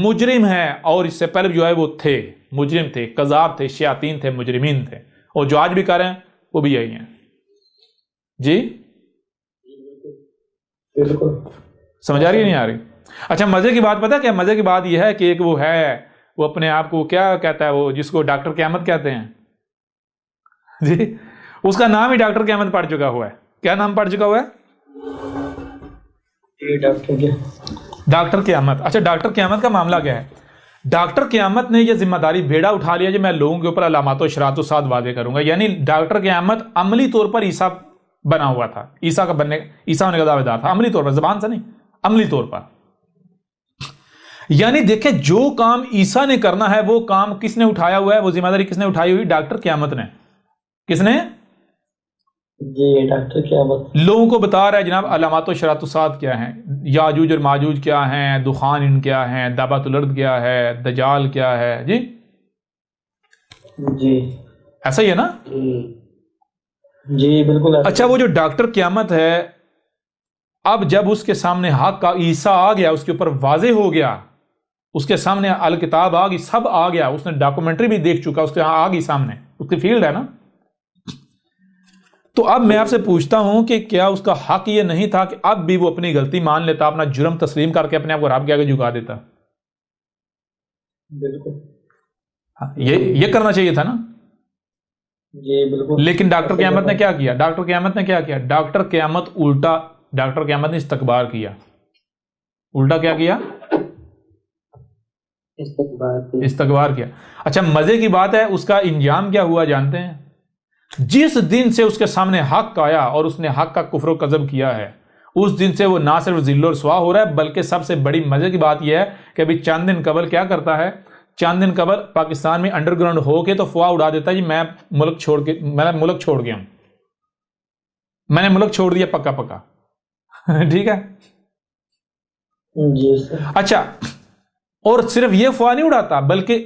مجرم ہے. اور اس سے پہلے جو ہے وہ تھے مجرم تھے، کذاب تھے، شیاطین تھے، مجرمین تھے، اور جو آج بھی کر رہے ہیں وہ بھی یہی ہیں جی. بالکل. سمجھ آ رہی ہے نہیں آ رہی؟ اچھا، مزے کی بات پتہ کیا؟ مزے کی بات یہ ہے کہ ایک وہ ہے، وہ اپنے آپ کو کیا کہتا ہے، وہ جس کو ڈاکٹر قیامت کہتے ہیں جی، اس کا نام ہی ڈاکٹر قیامت پڑ چکا ہوا ہے. کیا نام پڑ چکا ہوا ہے؟ ڈاکٹر قیامت. اچھا، ڈاکٹر قیامت کا معاملہ کیا ہے؟ ڈاکٹر قیامت نے یہ ذمہ داری بیڑا اٹھا لیا جو میں لوگوں کے اوپر علامات و اشراط الساعۃ واضح کروں گا. یعنی ڈاکٹر قیامت عملی طور پر عیسیٰ بنا ہوا تھا، عیسیٰ ہونے کا دعویدار تھا، عملی طور پر، زبان سے نہیں، عملی طور پر. یعنی دیکھیں، جو کام عیسیٰ نے کرنا ہے وہ کام کس نے اٹھایا ہوا ہے؟ وہ ذمہ داری کس نے اٹھائی ہوئی؟ ڈاکٹر قیامت نے. کس نے؟ جی ڈاکٹر قیامت. لوگوں کو بتا رہا ہے جناب علامات و اشراط الساعۃ کیا ہیں، یاجوج اور ماجوج کیا ہیں، دخان کیا ہیں، دعوت الارض کیا ہے، دجال کیا ہے جی. جی ایسا ہی ہے نا؟ جی بالکل. اچھا، وہ جو ڈاکٹر قیامت ہے، اب جب اس کے سامنے حق کا عیسیٰ آ گیا، اس کے اوپر واضح ہو گیا، اس کے سامنے الکتاب آ گئی، سب آ گیا، اس نے ڈاکومنٹری بھی دیکھ چکا، اس کے آ گئی سامنے، اس کی فیلڈ ہے نا. تو اب میں آپ سے پوچھتا ہوں کہ کیا اس کا حق یہ نہیں تھا کہ اب بھی وہ اپنی غلطی مان لیتا، اپنا جرم تسلیم کر کے اپنے آپ کو رب کے آگے جھکا دیتا؟ بالکل. یہ کرنا چاہیے تھا نا. جی بالکل. لیکن ڈاکٹر قیامت نے کیا کیا؟ ڈاکٹر قیامت نے کیا کیا؟ ڈاکٹر قیامت الٹا، ڈاکٹر قیامت نے استکبار کیا. الٹا کیا کیا؟ استکبار کیا. اچھا، مزے کی بات ہے، اس کا انجام کیا ہوا جانتے ہیں؟ جس دن سے اس کے سامنے حق آیا اور اس نے حق کا کفر و کذب کیا ہے، اس دن سے وہ نہ صرف ذل و رسوا ہو رہا ہے، بلکہ سب سے بڑی مزے کی بات یہ ہے کہ ابھی چند دن قبل کیا کرتا ہے؟ چند دن قبل پاکستان میں انڈر گراؤنڈ ہو کے تو فوا اڑا دیتا ہے جی میں ملک چھوڑ گیا ہوں، میں نے ملک چھوڑ دیا پکا پکا. ٹھیک ہے جی. اچھا، اور صرف یہ فوا نہیں اڑاتا، بلکہ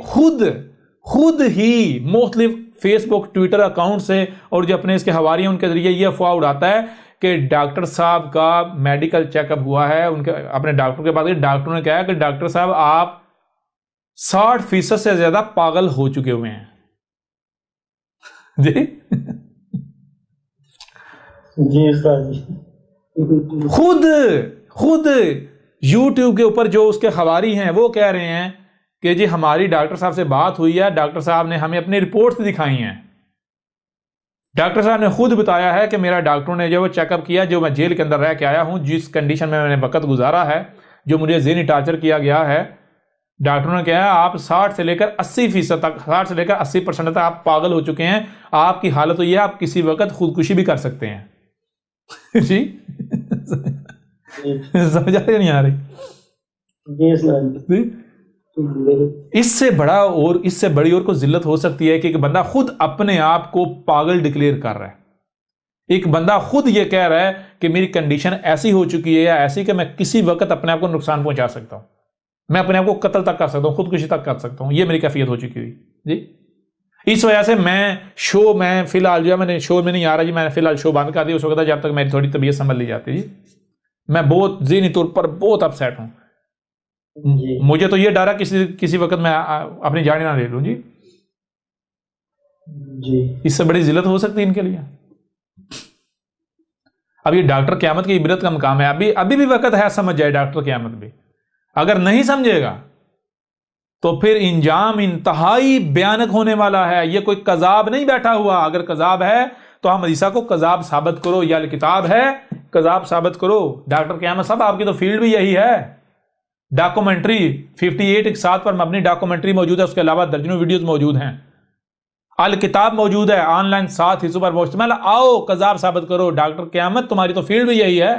خود ہی مختلف فیس بک ٹویٹر اکاؤنٹ سے اور جو اپنے اس کے حوالی ہیں ان کے ذریعے یہ افواہ اڑاتا ہے کہ ڈاکٹر صاحب کا میڈیکل چیک اپ ہوا ہے، ان کے اپنے ڈاکٹر کے پاس، ڈاکٹر نے کہا کہ ڈاکٹر صاحب آپ 60% سے زیادہ پاگل ہو چکے ہوئے ہیں. جی جی استاد جی، خود یوٹیوب کے اوپر جو اس کے حواری ہیں وہ کہہ رہے ہیں کہ جی ہماری ڈاکٹر صاحب سے بات ہوئی ہے، ڈاکٹر صاحب نے ہمیں اپنی رپورٹس دکھائی ہیں. ڈاکٹر صاحب نے خود بتایا ہے کہ میرا ڈاکٹروں نے جو چیک اپ کیا، جو میں جیل کے اندر رہ کے آیا ہوں، جس کنڈیشن میں نے وقت گزارا ہے، جو مجھے ذہنی ٹارچر کیا گیا ہے، ڈاکٹروں نے کہا آپ 60 سے لے کر 80% تک، 60 سے لے کر 80% تک آپ پاگل ہو چکے ہیں. آپ کی حالت تو یہ ہے آپ کسی وقت خودکشی بھی کر سکتے ہیں. جی سمجھ آ رہی نہیں آ رہی؟ جی استاد جی، اس سے بڑا اور اس سے بڑی اور کوئی ذلت ہو سکتی ہے کہ ایک بندہ خود اپنے آپ کو پاگل ڈکلیئر کر رہا ہے. ایک بندہ خود یہ کہہ رہا ہے کہ میری کنڈیشن ایسی ہو چکی ہے یا ایسی کہ میں کسی وقت اپنے آپ کو نقصان پہنچا سکتا ہوں، میں اپنے آپ کو قتل تک کر سکتا ہوں، خودکشی تک کر سکتا ہوں. یہ میری کیفیت ہو چکی ہوئی. جی اس وجہ سے میں فی الحال جو ہے میں نے شو میں نہیں آ رہا جی، میں نے فی الحال شو بند کر دیا اس وقت جب تک میری تھوڑی طبیعت سنبھل لی جاتی. جی میں بہت ذہنی طور پر بہت اپسیٹ ہوں. جی مجھے تو یہ ڈر ہے کسی وقت میں اپنی جان نہ لے لوں. جی جی، اس سے بڑی ذلت ہو سکتی ہے ان کے لیے. اب یہ ڈاکٹر قیامت کی عبرت کا مقام ہے. ابھی بھی وقت ہے، سمجھ جائے ڈاکٹر قیامت بھی. اگر نہیں سمجھے گا تو پھر انجام انتہائی بھیانک ہونے والا ہے. یہ کوئی کذاب نہیں بیٹھا ہوا. اگر کذاب ہے تو ہم حدیثہ کو کذاب ثابت کرو، یا کتاب ہے کذاب ثابت کرو. ڈاکٹر قیامت صاحب آپ کی تو فیلڈ بھی یہی ہے. ڈاکومنٹری 58 پر مبنی ڈاکومنٹری موجود ہے، اس کے علاوہ درجنوں ویڈیوز موجود ہیں. الکتاب موجود ہے آن لائن 7 حصوں پر مشتمل. آؤ کذاب ثابت کرو. ڈاکٹر قیامت تمہاری تو فیلڈ بھی یہی ہے.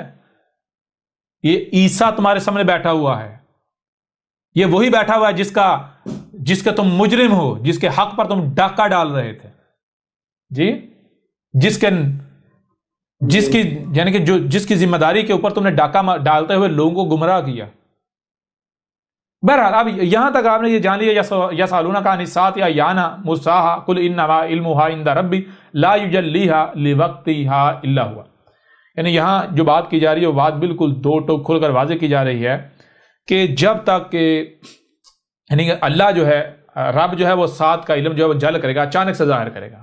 یہ عیسیٰ تمہارے سامنے بیٹھا ہوا ہے. یہ وہی بیٹھا ہوا ہے جس کے تم مجرم ہو، جس کے حق پر تم ڈاکہ ڈال رہے تھے. جی جس کی ذمہ داری کے اوپر تم نے ڈاکہ ڈالتے ہوئے لوگوں کو گمراہ کیا. بہرحال اب یہاں تک آپ نے یہ جان لیا یسالونک عن الساعۃ ایان مرساھا قل انما علمھا عند ربی لا یجلیھا لوقتھا الا هو. یعنی یہاں جو بات کی جا رہی ہے وہ بات بالکل دو ٹوک کھول کر واضح کی جا رہی ہے کہ جب تک یعنی اللہ جو ہے، رب جو ہے وہ ساتھ کا علم جو ہے وہ جل کرے گا، اچانک سے ظاہر کرے گا.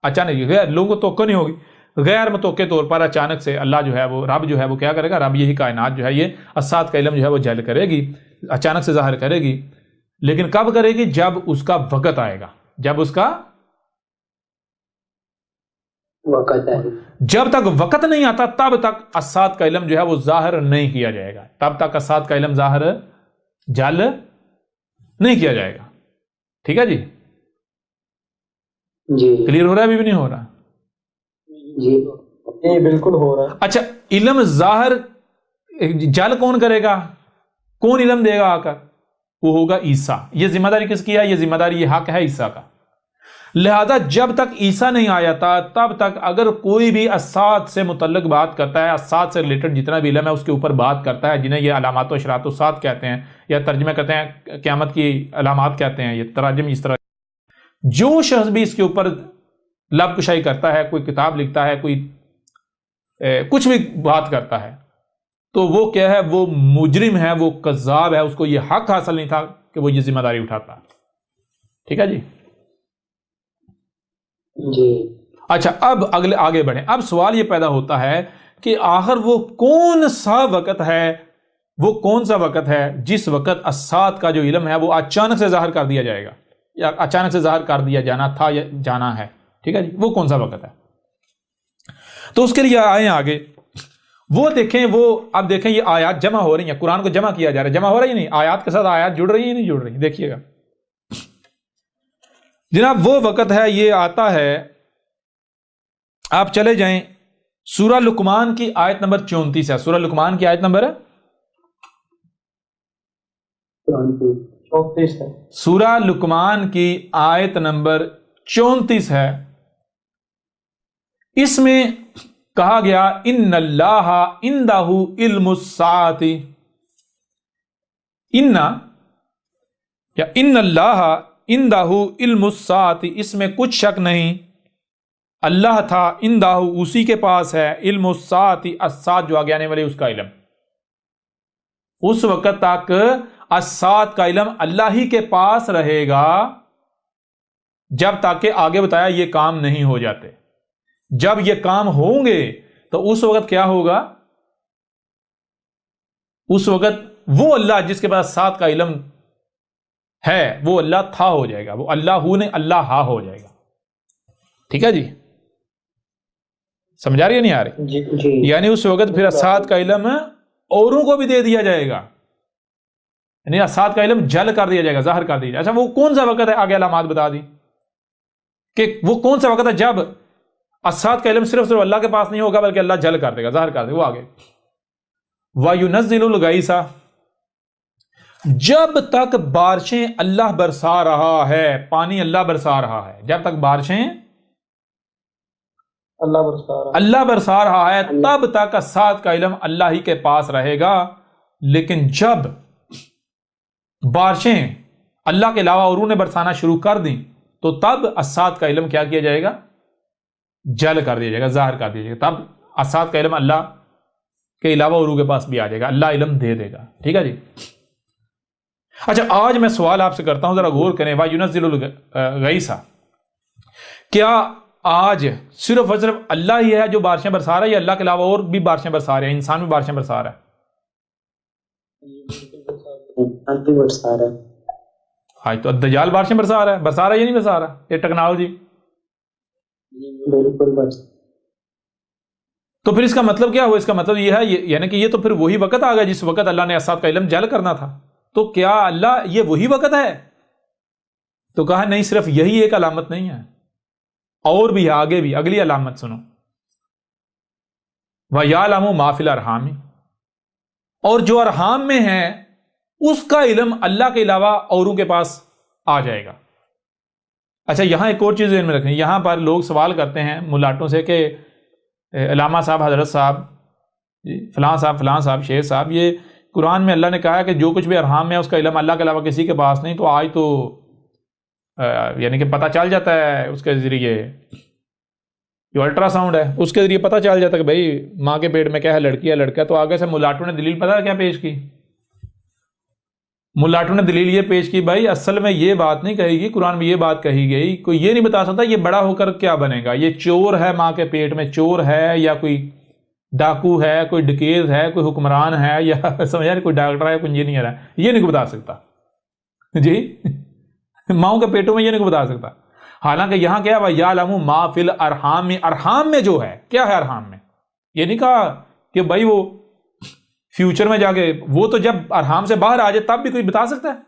اچانک غیر لوگوں کو توقع نہیں ہوگی، غیر متوقع طور پر اچانک سے اللہ جو ہے وہ رب جو ہے وہ کیا کرے گا، رب یہی کائنات جو ہے یہ اسات کا علم جو ہے وہ جل کرے گی، اچانک سے ظاہر کرے گی. لیکن کب کرے گی؟ جب اس کا وقت آئے گا. جب اس کا وقت ہے. جب تک وقت نہیں آتا تب تک اسات کا علم جو ہے وہ ظاہر نہیں کیا جائے گا. تب تک اسات کا علم ظاہر جل نہیں کیا جائے گا. ٹھیک ہے جی؟ جی کلیئر ہو رہا ہے؟ ابھی بھی نہیں ہو رہا؟ جی بالکل ہو رہا ہے. اچھا علم ظاہر جل کون کرے گا؟ کون علم دے گا آ کر؟ وہ ہوگا عیسیٰ. یہ ذمہ داری کس کی ہے؟ یہ ذمہ داری، یہ حق ہے عیسیٰ کا. لہذا جب تک عیسیٰ نہیں آیا تھا تب تک اگر کوئی بھی اسات سے متعلق بات کرتا ہے، اسات سے ریلیٹڈ جتنا بھی علم ہے اس کے اوپر بات کرتا ہے، جنہیں یہ علامات و اشراط الساعۃ کہتے ہیں یا ترجمہ کرتے ہیں قیامت کی علامات کہتے ہیں، یہ تراجم اس طرح. جو شخص بھی اس کے اوپر لب کشائی کرتا ہے، کوئی کتاب لکھتا ہے، کوئی کچھ بھی بات کرتا ہے، تو وہ کیا ہے؟ وہ مجرم ہے، وہ کذاب ہے. اس کو یہ حق حاصل نہیں تھا کہ وہ یہ ذمہ داری اٹھاتا. ٹھیک ہے جی؟ جی اچھا اب آگے بڑھیں. اب سوال یہ پیدا ہوتا ہے کہ آخر وہ کون سا وقت ہے جس وقت اسات کا جو علم ہے وہ اچانک سے ظاہر کر دیا جائے گا، یا اچانک سے ظاہر کر دیا جانا تھا یا جانا ہے. ٹھیک ہے جی؟ وہ کون سا وقت ہے؟ تو اس کے لیے آئیں آگے، وہ دیکھیں. اب دیکھیں یہ آیات جمع ہو رہی ہیں، قرآن کو جمع کیا جا رہا ہے. جمع ہو رہا ہے یا نہیں؟ آیات کے ساتھ آیات جڑ رہی ہیں نہیں جڑ رہی؟ دیکھیے گا جناب. وہ وقت ہے، یہ آتا ہے، آپ چلے جائیں سورہ لقمان کی آیت نمبر 34 ہے. سورہ لقمان کی آیت نمبر 34 ہے. سورہ لقمان کی آیت نمبر 34 ہے. اس میں کہا گیا ان اللہ عندہ علم الساعۃ، ان اللہ اندہ علم الساعۃ، اس میں کچھ شک نہیں، اللہ تھا اندہ اسی کے پاس ہے، علم الساعۃ، الساعۃ جو آگے آنے والی اس کا علم، اس وقت تک الساعۃ کا علم اللہ ہی کے پاس رہے گا جب تک کہ آگے بتایا یہ کام نہیں ہو جاتے۔ جب یہ کام ہوں گے تو اس وقت کیا ہوگا؟ اس وقت وہ اللہ جس کے پاس ساتھ کا علم ہے وہ اللہ تھا ہو جائے گا، وہ اللہ ہو نے اللہ ہا ہو جائے گا۔ ٹھیک ہے جی، سمجھا رہی ہے نہیں آ رہی؟ جی یعنی اس وقت پھر ساتھ کا علم اوروں کو بھی دے دیا جائے گا، یعنی اسات کا علم جل کر دیا جائے گا، ظاہر کر دیا جائے گا۔ اچھا وہ کون سا وقت ہے؟ آگے علامات بتا دی کہ وہ کون سا وقت ہے جب اسات کا علم صرف اللہ کے پاس نہیں ہوگا بلکہ اللہ جل کر دے گا، ظاہر کر دے گا۔ وہ آگے وَيُنَزِّلُ الْغَيْثَ، جب تک بارشیں اللہ برسا رہا ہے، پانی اللہ برسا رہا ہے، جب تک بارشیں اللہ برسا رہا ہے تب تک اسات کا علم اللہ ہی کے پاس رہے گا، لیکن جب بارشیں اللہ کے علاوہ اوروں نے برسانا شروع کر دیں تو تب اسات کا علم کیا کیا جائے گا؟ جل کر دیا جائے گا، ظاہر کر دیا جائے گا۔ تب اسات کا علم اللہ کے علاوہ اوروں کے پاس بھی آ جائے گا، اللہ علم دے دے گا۔ ٹھیک ہے جی۔ اچھا آج میں سوال آپ سے کرتا ہوں، ذرا غور کریں، وَيُنَزِّلُ الْغَيْثَ، کیا آج صرف اور صرف اللہ ہی ہے جو بارشیں برسا رہا ہے یا اللہ کے علاوہ اور بھی بارشیں برسا رہے ہیں؟ انسان بھی بارشیں برسا رہا ہے؟ آج تو الدجال بارشیں برسا رہا ہے یا نہیں برسا رہا؟ یہ ٹیکنالوجی تو پھر اس کا مطلب کیا ہوا؟ اس کا مطلب یہ ہے یعنی کہ یہ تو پھر وہی وقت آ گیا جس وقت اللہ نے اسات کا علم جل کرنا تھا۔ تو کیا اللہ یہ وہی وقت ہے؟ تو کہا نہیں، صرف یہی ایک علامت نہیں ہے، اور بھی ہے، آگے بھی اگلی علامت سنو، وَيَعْلَمُ مَا فِي الْأَرْحَامِ، اور جو ارحام میں ہے اس کا علم اللہ کے علاوہ اوروں کے پاس آ جائے گا۔ اچھا یہاں ایک اور چیز ذہن میں رکھیں، یہاں پر لوگ سوال کرتے ہیں ملاٹوں سے کہ علامہ صاحب، حضرت صاحب، فلاں صاحب، شیخ صاحب، یہ قرآن میں اللہ نے کہا ہے کہ جو کچھ بھی ارحام میں ہے اس کا علم اللہ کے علاوہ کسی کے پاس نہیں، تو آج تو یعنی کہ پتہ چل جاتا ہے اس کے ذریعے، جو الٹرا ساؤنڈ ہے اس کے ذریعے پتہ چل جاتا ہے کہ بھئی ماں کے پیٹ میں کیا ہے، لڑکی ہے لڑکا ہے۔ تو آگے سے ملاٹوں نے دلیل پتہ کیا پیش کی؟ ملاٹوں نے دلیل یہ پیش کی، بھائی اصل میں یہ بات نہیں کہی گئی، قرآن میں یہ بات کہی گئی، کوئی یہ نہیں بتا سکتا یہ بڑا ہو کر کیا بنے گا، یہ چور ہے ماں کے پیٹ میں، چور ہے یا کوئی ڈاکو ہے، کوئی ڈکیت ہے، کوئی حکمران ہے، یا سمجھا نہیں، کوئی ڈاکٹر ہے، کوئی انجینئر ہے، یہ نہیں بتا سکتا جی، ماؤں کے پیٹوں میں یہ نہیں بتا سکتا۔ حالانکہ یہاں کیا ہے، وَيَعْلَمُ مَا فِي الْأَرْحَامِ، ارحام میں جو ہے کیا ہے، ارحام میں یہ نہیں کہا کہ بھائی وہ فیوچر میں جا کے، وہ تو جب ارحام سے باہر آ جائے تب بھی کوئی بتا سکتا ہے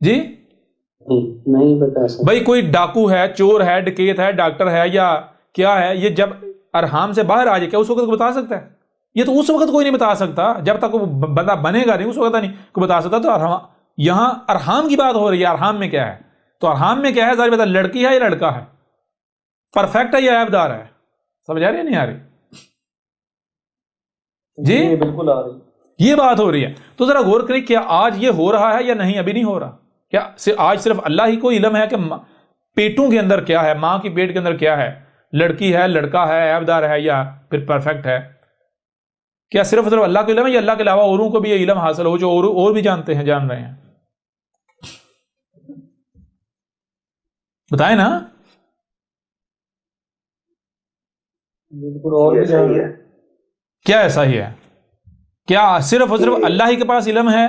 جی؟ نہیں بتا سکتا بھائی کوئی ڈاکو ہے، چور ہے، ڈکیت ہے، ڈاکٹر ہے یا کیا ہے، یہ جب ارحام سے باہر آ جائے کیا اس وقت کو بتا سکتا ہے؟ یہ تو اس وقت کوئی نہیں بتا سکتا جب تک وہ بندہ بنے گا نہیں، اس وقت نہیں کوئی بتا سکتا۔ تو یہاں ارحام کی بات ہو رہی ہے، ارحام میں کیا ہے؟ تو ارحام میں کیا ہے؟ ظاہر بتا، لڑکی ہے یا لڑکا ہے، پرفیکٹ ہے یا عیب دار ہے؟ سمجھ آ رہی ہے نہیں آ رہی جی؟ بالکل آ رہی، یہ بات ہو رہی ہے۔ تو ذرا غور کریں، کیا آج یہ ہو رہا ہے یا نہیں؟ ابھی نہیں ہو رہا۔ کیا آج صرف اللہ ہی کو علم ہے کہ پیٹوں کے اندر کیا ہے، ماں کی پیٹ کے اندر کیا ہے، لڑکی ہے، لڑکا ہے، عیب دار ہے یا پھر پرفیکٹ ہے؟ کیا صرف اللہ کو علم ہے یا اللہ کے علاوہ اوروں کو بھی یہ علم حاصل ہو جو اور بھی جانتے ہیں، جان رہے ہیں؟ بتائیں نا۔ بالکل، اور بھی صحیح ہے۔ کیا ایسا ہی ہے؟ کیا صرف اور صرف اللہ ہی کے پاس علم ہے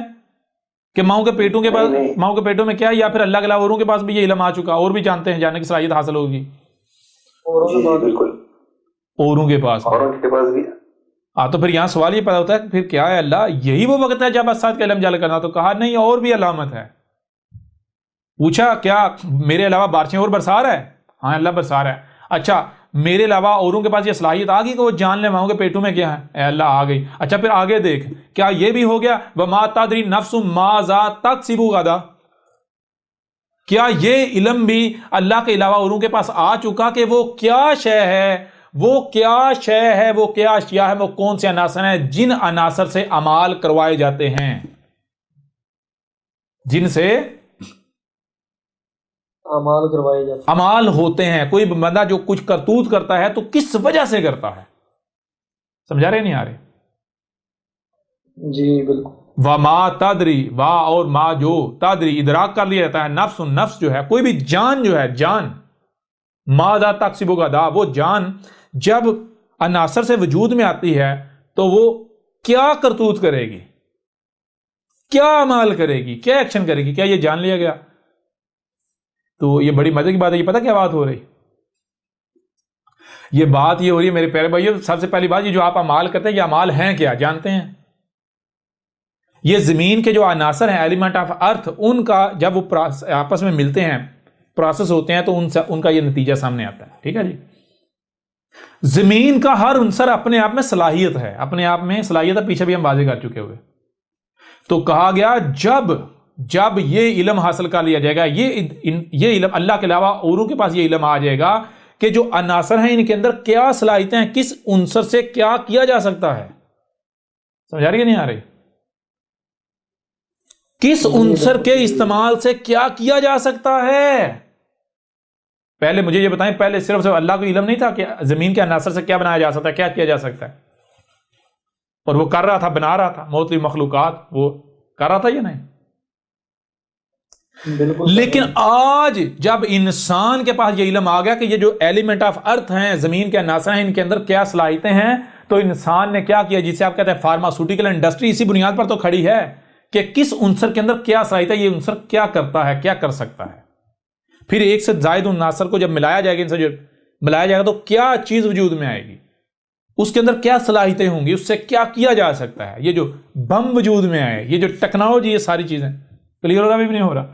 کہ ماؤں کے پیٹوں کے پاس، ماؤں کے پیٹوں میں کیا ہے، یا پھر اللہ کے علاوہ اوروں کے پاس بھی یہ علم آ چکا، اور بھی جانتے ہیں، جاننے کی صلاحیت حاصل ہوگی؟ بالکل، اوروں کے پاس بھی۔ ہاں تو پھر یہاں سوال یہ پیدا ہوتا ہے پھر کیا ہے، اللہ یہی وہ وقت ہے جب اسات کا علم جل کرنا؟ تو کہا نہیں، اور بھی علامت ہے۔ پوچھا کیا میرے علاوہ بارشیں اور برسا رہا ہے؟ ہاں اللہ برسا رہا ہے۔ اچھا میرے علاوہ اوروں کے پاس یہ صلاحیت آ گئی کہ وہ جان لیں ماؤں کے پیٹوں میں کیا ہے؟ اے اللہ آ گئی۔ اچھا پھر آگے دیکھ، کیا یہ بھی ہو گیا وَمَا تَدْرِي نَفْسٌ مَاذَا تَكْسِبُ غَدًا؟ کیا یہ علم بھی اللہ کے علاوہ اوروں کے پاس آ چکا کہ وہ کیا شے ہے، وہ کیا شے ہے، وہ کیا اشیاء ہے، وہ کون سے عناصر ہیں جن عناصر سے اعمال کروائے جاتے ہیں، جن سے اعمال کروائے جاتے ہیں، امال ہوتے ہیں. کوئی بندہ جو کچھ کرتوت کرتا ہے تو کس وجہ سے کرتا ہے؟ سمجھا رہے نہیں آ رہے؟ جی بالکل. وما تدری، وا اور ما جو، تدری ادراک کر لیا جاتا ہے، نفس نفس جو ہے، کوئی بھی جان جو ہے، جان ماذا تکسب غدا، وہ جان جب عناصر سے وجود میں آتی ہے تو وہ کیا کرتوت کرے گی، کیا عمل کرے گی، کیا ایکشن کرے گی. کیا یہ جان لیا گیا؟ تو یہ بڑی مزے کی بات ہے. یہ پتہ کیا بات ہو رہی؟ یہ بات یہ ہو رہی ہے میرے پیارے بھائیو، سب سے پہلی بات، یہ جو آپ اعمال کرتے ہیں یہ اعمال ہیں کیا جانتے ہیں؟ یہ زمین کے جو عناصر ہیں، ایلیمنٹ آف ارتھ، ان کا جب وہ آپس میں ملتے ہیں، پروسیس ہوتے ہیں، تو ان کا یہ نتیجہ سامنے آتا ہے. ٹھیک ہے جی. زمین کا ہر عنصر اپنے آپ میں صلاحیت ہے، اپنے آپ میں صلاحیت ہے، پیچھے بھی ہم واضح کر چکے ہوئے. تو کہا گیا جب یہ علم حاصل کر لیا جائے گا، یہ علم اللہ کے علاوہ اوروں کے پاس یہ علم آ جائے گا کہ جو عناصر ہیں ان کے اندر کیا صلاحیتیں ہیں، کس عنصر سے کیا کیا جا سکتا ہے. سمجھا رہی ہے نہیں آ رہی؟ کس عنصر کے استعمال سے کیا کیا جا سکتا ہے. پہلے مجھے یہ بتائیں، پہلے صرف اللہ کو علم نہیں تھا کہ زمین کے عناصر سے کیا بنایا جا سکتا ہے، کیا کیا جا سکتا ہے، اور وہ کر رہا تھا، بنا رہا تھا. معطی مخلوقات وہ کر رہا تھا یا نہیں؟ بالکل. لیکن آج جب انسان کے پاس یہ علم آ گیا کہ یہ جو ایلیمنٹ آف ارتھ ہیں، زمین کے عناصر ہیں، ان کے اندر کیا صلاحیتیں ہیں، تو انسان نے کیا کیا، جسے آپ کہتے ہیں فارماسیوٹیکل انڈسٹری، اسی بنیاد پر تو کھڑی ہے کہ کس عنصر کے اندر کیا صلاحیت ہے، یہ عنصر کیا کرتا ہے، کیا کر سکتا ہے. پھر ایک سے زائد عناصر کو جب ملایا جائے گا، ان سے جو ملایا جائے گا تو کیا چیز وجود میں آئے گی، اس کے اندر کیا صلاحیتیں ہوں گی، اس سے کیا کیا جا سکتا ہے. یہ جو بم وجود میں آئے، یہ جو ٹیکنالوجی، یہ ساری چیزیں کلیئر ہو رہا بھی نہیں ہو رہا؟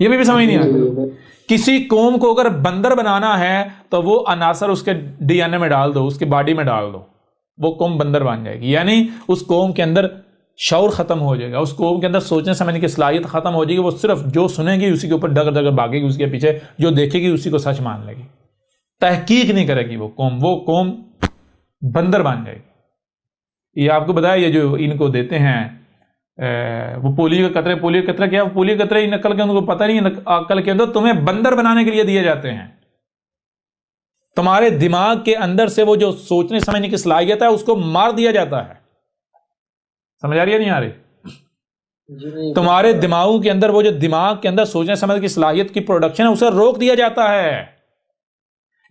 یہ بھی سمجھ نہیں آ رہا. کسی قوم کو اگر بندر بنانا ہے تو وہ عناصر اس کے ڈی این اے میں ڈال دو، اس کے باڈی میں ڈال دو، وہ قوم بندر بن جائے گی. یعنی اس قوم کے اندر شعور ختم ہو جائے گا، اس قوم کے اندر سوچنے سمجھنے کی صلاحیت ختم ہو جائے گی. وہ صرف جو سنے گی اسی کے اوپر ڈگر ڈگر بھاگے گی، اس کے پیچھے جو دیکھے گی اسی کو سچ مان لے گی، تحقیق نہیں کرے گی. وہ قوم بندر بن جائے گی. یہ آپ کو بتایا، یہ جو ان کو دیتے ہیں وہ پولیو کے قطرے، پولیو کے قطرے کیا، پولیو کے قطرے نقل کے ان کو پتہ نہیں، عقل کے اندر تمہیں بندر بنانے کے لیے دیے جاتے ہیں. تمہارے دماغ کے اندر سے وہ جو سوچنے سمجھنے کی صلاحیت ہے اس کو مار دیا جاتا ہے. سمجھ آ رہی ہے نہیں آ رہی؟ تمہارے دماغوں کے اندر وہ جو دماغ کے اندر سوچنے سمجھنے کی صلاحیت کی پروڈکشن ہے، اسے روک دیا جاتا ہے.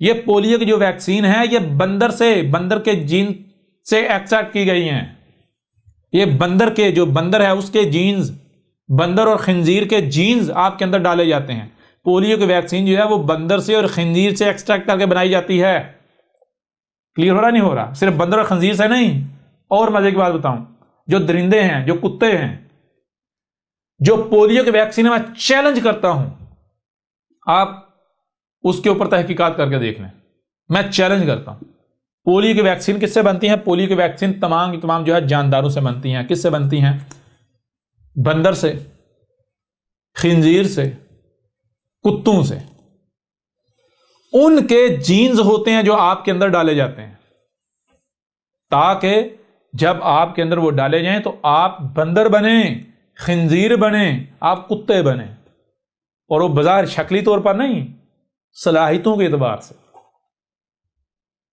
یہ پولیو کی جو ویکسین ہے یہ بندر کے جین سے ایکسٹریکٹ کی گئی ہیں. یہ بندر کے جو بندر ہے اس کے جینز، بندر اور خنزیر کے جینز آپ کے اندر ڈالے جاتے ہیں. پولیو کی ویکسین جو ہے وہ بندر سے اور خنزیر سے ایکسٹریکٹ کر کے بنائی جاتی ہے. کلیئر ہو رہا نہیں ہو رہا؟ صرف بندر اور خنزیر سے نہیں. اور مزے کی بات بتاؤں، جو درندے ہیں، جو کتے ہیں، جو پولیو کی ویکسین میں چیلنج کرتا ہوں، آپ اس کے اوپر تحقیقات کر کے دیکھ لیں. میں چیلنج کرتا ہوں، پولیو کی ویکسین کس سے بنتی ہے؟ پولیو کی ویکسین تمام جو ہے جانداروں سے بنتی ہیں. کس سے بنتی ہیں؟ بندر سے، خنزیر سے، کتوں سے. ان کے جینز ہوتے ہیں جو آپ کے اندر ڈالے جاتے ہیں، تاکہ جب آپ کے اندر وہ ڈالے جائیں تو آپ بندر بنیں، خنزیر بنیں، آپ کتے بنیں. اور وہ بظاہر شکلی طور پر نہیں، صلاحیتوں کے اعتبار سے.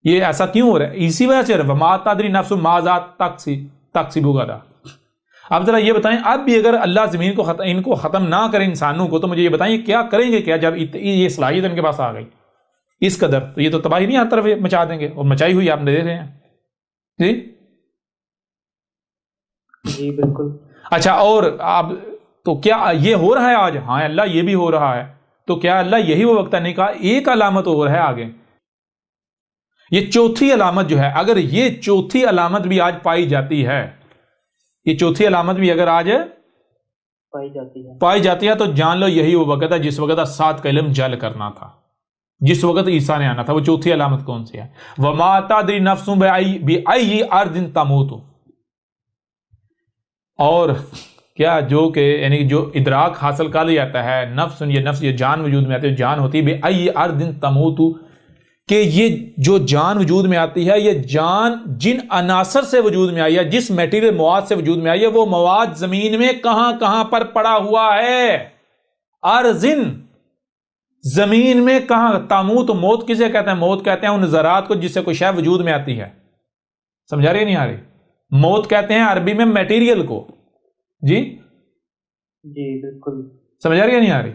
یہ ایسا کیوں ہو رہا ہے؟ اسی وجہ سے وما تدری نفس ماذا تکسب غدا. اب ذرا یہ بتائیں، اب بھی اگر اللہ زمین کو ان کو ختم نہ کرے، انسانوں کو، تو مجھے یہ بتائیں کیا کریں گے کیا جب یہ صلاحیت ان کے پاس آ گئی اس قدر؟ تو یہ تو تباہی نہیں ہر طرف مچا دیں گے، اور مچائی ہوئی آپ دیکھ رہے ہیں. جی بالکل. اچھا، اور اب تو کیا یہ ہو رہا ہے آج؟ ہاں اللہ، یہ بھی ہو رہا ہے. تو کیا اللہ یہی وہ وقت نہیں کہا ایک علامت اور ہے آگے؟ یہ چوتھی علامت جو ہے، اگر یہ چوتھی علامت بھی آج پائی جاتی ہے، یہ چوتھی علامت بھی اگر آج پائی جاتی ہے تو جان لو یہی وہ وقت ہے جس وقت 7 کا علم جل کرنا تھا، جس وقت عیسیٰ نے آنا تھا. وہ چوتھی علامت کون سی ہے؟ وَمَا تَدْرِي نَفْسٌ بِأَيِّ أَرْضٍ تَمُوتُ. اور کیا جو کہ یعنی جو ادراک حاصل کر لیا جاتا ہے، نفس، یہ جان وجود میں آتی ہے، جان ہوتی ہے بِأَيِّ أَرْضٍ تَمُوتُ، کہ یہ جو جان وجود میں آتی ہے، یہ جان جن عناصر سے وجود میں آئی ہے، جس میٹیریل مواد سے وجود میں آئی ہے، وہ مواد زمین میں کہاں کہاں پر پڑا ہوا ہے. ارزن، زمین میں کہاں. تاموت موت کسے کہتے ہیں؟ موت کہتے ہیں ان ذرات کو جس سے کوئی شے وجود میں آتی ہے. سمجھا رہی نہیں آ رہی؟ موت کہتے ہیں عربی میں میٹیریل کو. جی جی بالکل. سمجھا رہی نہیں آ رہی؟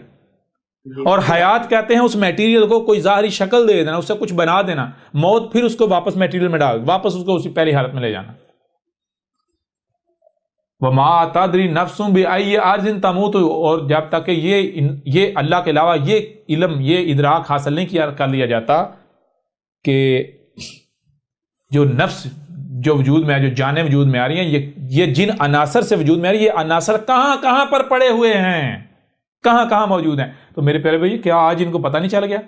اور حیات کہتے ہیں اس میٹیریل کو کوئی ظاہری شکل دے دینا، اس سے کچھ بنا دینا. موت پھر اس کو واپس میٹیریل میں ڈال، واپس اس کو اسی پہلی حالت میں لے جانا. وَمَا تَدْرِي نَفْسٌ بِأَيِّ أَرْضٍ تَمُوتُ. اور جب تک کہ یہ اللہ کے علاوہ یہ علم، یہ ادراک حاصل نہیں کر لیا جاتا کہ جو نفس جو وجود میں ہے، جو جانیں وجود میں آ رہی ہیں، یہ جن عناصر سے وجود میں آ رہی ہے، یہ عناصر کہاں کہاں پر پڑے ہوئے ہیں، کہاں کہاں موجود ہیں. تو میرے پیارے بھائی، کیا آج ان کو پتہ نہیں چل گیا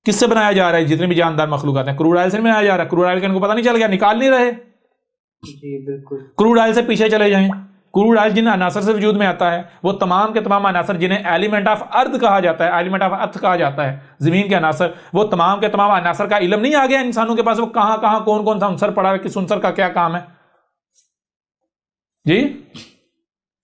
کس سے بنایا جا رہا ہے؟ جتنے بھی جاندار مخلوقات ہیں کروڈ آئل سے بنایا جا رہا ہے. کروڈ آئل کا ان کو پتہ نہیں چل گیا، نکال نہیں رہے. جی بالکل. کروڈ آئل سے پیچھے چلے جائیں. کروڈ آئل جن عناصر سے وجود میں آتا ہے، وہ تمام کے تمام عناصر جنہیں ایلیمنٹ آف ارتھ کہا جاتا ہے، ایلیمنٹ آف ارتھ کہا جاتا ہے، زمین کے عناصر، وہ تمام کے تمام عناصر کا علم نہیں آ گیا انسانوں کے پاس؟ وہ کہاں کہاں کون کون سا عنصر پڑا ہے، کس عنصر کا کیا کام ہے؟ جی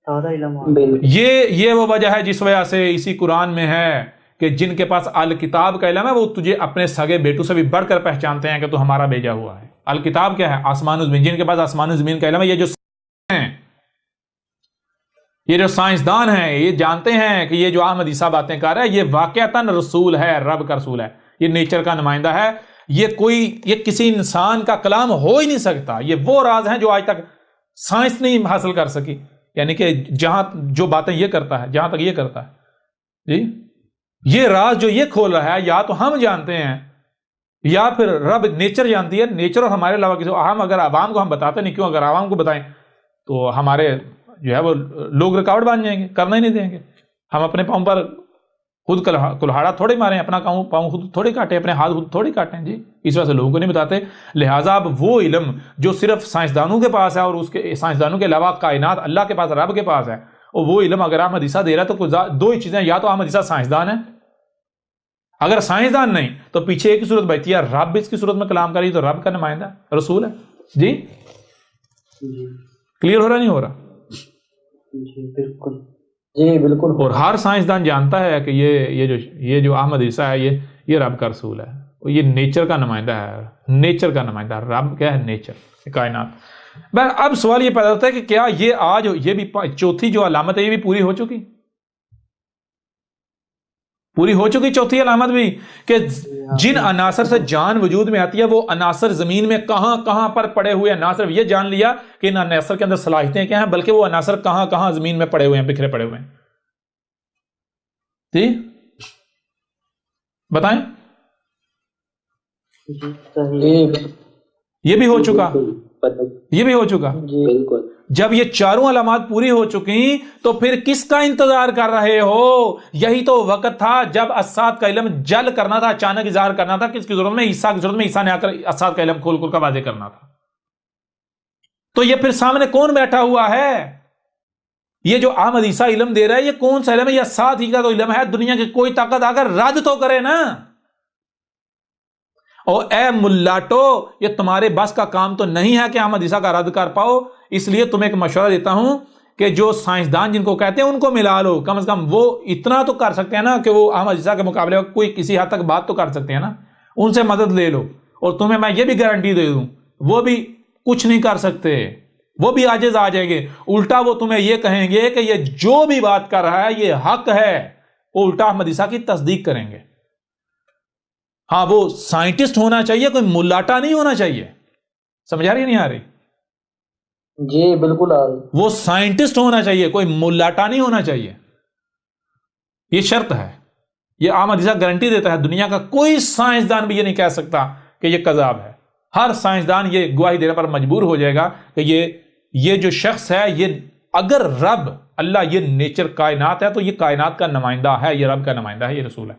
سارا علم. یہ وہ وجہ ہے جس وجہ سے اسی قرآن میں ہے کہ جن کے پاس الکتاب کا علم ہے وہ تجھے اپنے سگے بیٹوں سے بھی بڑھ کر پہچانتے ہیں کہ تو ہمارا بھیجا ہوا ہے. الکتاب کیا ہے؟ آسمان و زمین. جن کے پاس آسمان و زمین کا علم ہے، یہ جو سائنسدان ہیں، یہ جانتے ہیں کہ یہ جو احمد عیسیٰ باتیں کر رہا ہے یہ واقعتاً رسول ہے، رب کا رسول ہے، یہ نیچر کا نمائندہ ہے. یہ کسی انسان کا کلام ہو ہی نہیں سکتا. یہ وہ راز ہیں جو آج تک سائنس نہیں حاصل کر سکی. یعنی کہ جہاں جو باتیں یہ کرتا ہے، جہاں تک یہ کرتا ہے، جی یہ راز جو یہ کھول رہا ہے، یا تو ہم جانتے ہیں یا پھر رب نیچر جانتی ہے. نیچر اور ہمارے علاوہ کسی ہم اگر عوام کو ہم بتاتے نہیں، کیوں؟ اگر عوام کو بتائیں تو ہمارے جو ہے وہ لوگ رکاوٹ بن جائیں گے، کرنا ہی نہیں دیں گے. ہم اپنے پاؤں پر خود کلہاڑا تھوڑے ماریں، اپنا پاؤں خود تھوڑے کاٹیں، اپنے ہاتھ خود تھوڑے کاٹیں. جی اس وجہ سے لوگوں کو نہیں بتاتے. لہٰذا اب وہ علم جو صرف سائنسدانوں کے پاس ہے، اور اس کے سائنسدانوں کے علاوہ کائنات اللہ کے پاس، رب کے پاس ہے، اور وہ علم اگر احمد عیسیٰ دے رہا ہے تو دو ہی چیزیں، یا تو احمد عیسیٰ سائنسدان ہے، اگر سائنسدان نہیں تو پیچھے ایک ہی صورت بیٹھی ہے، رب اس کی صورت میں کلام کری تو رب کا نمائندہ رسول ہے. جی کلیئر ہو رہا نہیں ہو رہا؟ جی بالکل. جی بالکل. اور ہر سائنسدان جانتا ہے کہ یہ جو احمد عیسیٰ ہے یہ رب کا رسول ہے، اور یہ نیچر کا نمائندہ ہے. نیچر کا نمائندہ رب کیا ہے؟ نیچر، کائنات. اب سوال یہ پیدا ہوتا ہے کہ کیا یہ آج یہ بھی چوتھی جو علامت ہے یہ بھی پوری ہو چکی؟ پوری ہو چکی چوتھی علامت بھی، کہ جن عناصر سے جان وجود میں آتی ہے وہ عناصر زمین میں کہاں کہاں پر پڑے ہوئے ہیں. نہ صرف یہ جان لیا کہ ان عناصر کے اندر صلاحیتیں کیا ہیں، بلکہ وہ عناصر کہاں کہاں زمین میں پڑے ہوئے ہیں، بکھرے پڑے ہوئے ہیں. جی بتائیں. یہ بھی ہو چکا، یہ بھی ہو چکا. جب یہ چاروں علامات پوری ہو چکی تو پھر کس کا انتظار کر رہے ہو؟ یہی تو وقت تھا جب اسات کا علم جل کرنا تھا، اچانک اظہار کرنا تھا. کس کی ضرورت میں؟ عیسیٰ کی ضرورت میں. عیسیٰ نے آ کر اسات کا علم کھول کھول کر واضح کرنا تھا. تو یہ پھر سامنے کون بیٹھا ہوا ہے؟ یہ جو احمد عیسیٰ علم دے رہا ہے یہ کون سا علم ہے؟ یہ اسات ہی کا تو علم ہے. دنیا کی کوئی طاقت آ کر رد تو کرے نا. اور اے ملاٹو، یہ تمہارے بس کا کام تو نہیں ہے کہ احمد عیسیٰ کا رد کر پاؤ. اس لیے تمہیں ایک مشورہ دیتا ہوں کہ جو سائنسدان جن کو کہتے ہیں ان کو ملا لو. کم از کم وہ اتنا تو کر سکتے ہیں نا کہ وہ احمد عیسیٰ کے مقابلے میں کوئی کسی حد تک بات تو کر سکتے ہیں نا. ان سے مدد لے لو. اور تمہیں میں یہ بھی گارنٹی دے دوں وہ بھی کچھ نہیں کر سکتے، وہ بھی عاجز آ جائیں گے. الٹا وہ تمہیں یہ کہیں گے کہ یہ جو بھی بات کر رہا ہے یہ حق ہے. وہ الٹا احمد عیسیٰ کی تصدیق کریں گے. ہاں وہ سائنٹسٹ ہونا چاہیے، کوئی ملاٹا نہیں ہونا چاہیے. سمجھ آ رہی نہیں آ رہی؟ جی بالکل آ رہی. وہ سائنٹسٹ ہونا چاہیے، کوئی ملاٹا نہیں ہونا چاہیے. یہ شرط ہے. یہ احمد عیسیٰ گارنٹی دیتا ہے. دنیا کا کوئی سائنسدان بھی یہ نہیں کہہ سکتا کہ یہ کذاب ہے. ہر سائنسدان یہ گواہی دینے پر مجبور ہو جائے گا کہ یہ جو شخص ہے، یہ اگر رب اللہ یہ نیچر کائنات ہے تو یہ کائنات کا نمائندہ ہے، یہ رب کا نمائندہ ہے، یہ رسول ہے.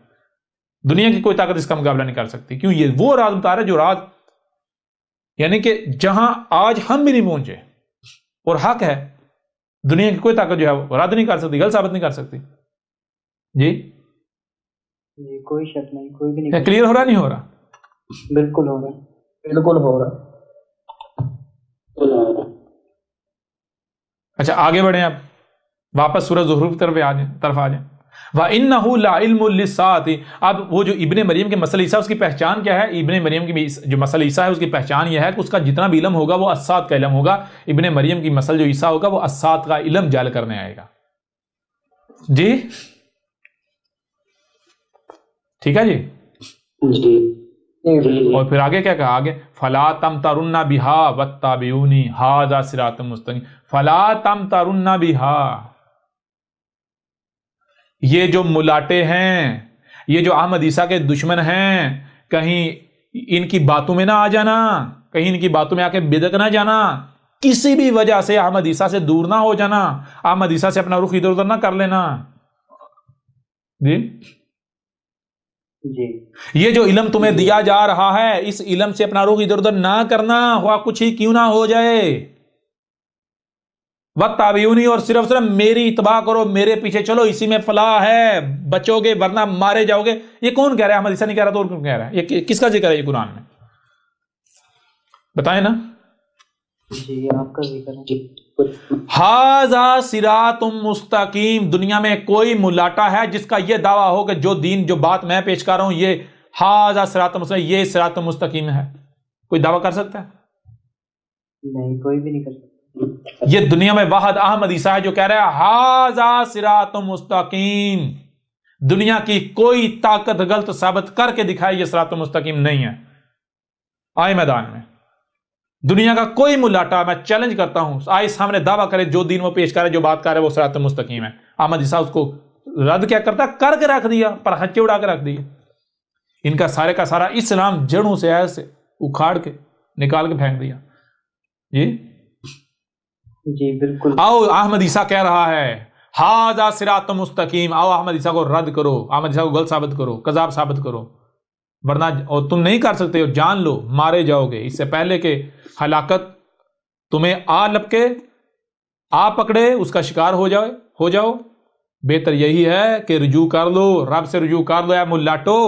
دنیا کی کوئی طاقت اس کا مقابلہ نہیں کر سکتی. کیوں؟ یہ وہ راز بتا رہا ہے جو راز یعنی کہ جہاں آج ہم بھی نہیں پہنچے، اور حق ہے. دنیا کی کوئی طاقت جو ہے وہ رد نہیں کر سکتی، غلط ثابت نہیں کر سکتی. جی کوئی شک نہیں، کوئی بھی نہیں. کلیئر ہو رہا نہیں ہو رہا؟ بالکل ہو رہا، بالکل ہو رہا. اچھا آگے بڑھیں. اب واپس سورہ زخرف طرف آ جائیں. وَإِنَّهُ لَعِلْمٌ لِلسَّاعَةِ. اب وہ جو ابن مریم کے مسئلہ عیسیٰ، اس کی پہچان کیا ہے؟ ابن مریم کی جو مسئلہ عیسیٰ ہے اس کی پہچان یہ ہے کہ اس کا جتنا بھی علم ہوگا وہ الساعۃ کا علم ہوگا. ابن مریم کی مسئلہ جو عیسیٰ ہوگا وہ الساعۃ کا علم جال کرنے آئے گا. جی ٹھیک ہے جی. اور پھر آگے کیا کہا؟ آگے فَلَا تَمْتَرُنَّ بِهَا وَاتَّبِعُونِي هَٰذَا صِرَاطٌ مُسْتَقِيمٌ. فَلَا تَمْتَرُنَّ بِهَا. یہ جو ملاٹے ہیں، یہ جو احمد عیسیٰ کے دشمن ہیں، کہیں ان کی باتوں میں نہ آ جانا، کہیں ان کی باتوں میں آ کے بدک نہ جانا، کسی بھی وجہ سے احمد عیسیٰ سے دور نہ ہو جانا، احمد عیسیٰ سے اپنا رخ ادھر ادھر نہ کر لینا. جی جی یہ جو علم تمہیں دیا جا رہا ہے، اس علم سے اپنا رخ ادھر ادھر نہ کرنا، ہوا کچھ ہی کیوں نہ ہو جائے. وَاتَّبِعُونِی، اور صرف میری اتباع کرو، میرے پیچھے چلو، اسی میں فلاح ہے، بچو گے ورنہ مارے جاؤ گے. یہ کون کہہ رہا ہے؟ احمد عیسیٰ نہیں کہہ رہا تو اور کون کہہ رہا ہے؟ یہ کس کا ذکر ہے یہ قرآن میں؟ بتائیں نا. جی آپ کا ذکر ہے. ھذا صراط مستقیم. دنیا میں کوئی ملاٹا ہے جس کا یہ دعویٰ ہو کہ جو دین، جو بات میں پیش کر رہا ہوں، یہ ھذا صراط مستقیم، یہ صراط مستقیم ہے؟ کوئی دعویٰ کر سکتا ہے؟ نہیں، کوئی بھی نہیں کر سکتا. یہ دنیا میں واحد احمد عیسیٰ ہے جو کہہ رہا ہے ھذا صراط مستقیم. دنیا کی کوئی طاقت غلط ثابت کر کے دکھائے یہ صراط مستقیم نہیں ہے. آئے میدان میں دنیا کا کوئی ملاٹا، میں چیلنج کرتا ہوں، آئے سامنے دعویٰ کرے جو دین وہ پیش کرے، جو بات کر رہے وہ صراط مستقیم ہے. احمد عیسیٰ اس کو رد کیا کرتا؟ کر کے رکھ دیا، پر ہچے اڑا کے رکھ دیے. ان کا سارے کا سارا اسلام جڑوں سے ایسے اکھاڑ کے نکال کے پھینک دیا. جی بالکل. آؤ احمد عیسیٰ کہہ رہا ہے ھذا صراط مستقیم، آؤ احمد عیسیٰ کو رد کرو، احمد عیسیٰ کو غلط ثابت کرو، کذاب ثابت کرو، ورنہ اور تم نہیں کر سکتے ہو، جان لو مارے جاؤ گے. اس سے پہلے کہ ہلاکت تمہیں آ لپکے، آ پکڑے، اس کا شکار ہو جاؤ، بہتر یہی ہے کہ رجوع کر لو، رب سے رجوع کر لو. اے ملاٹو،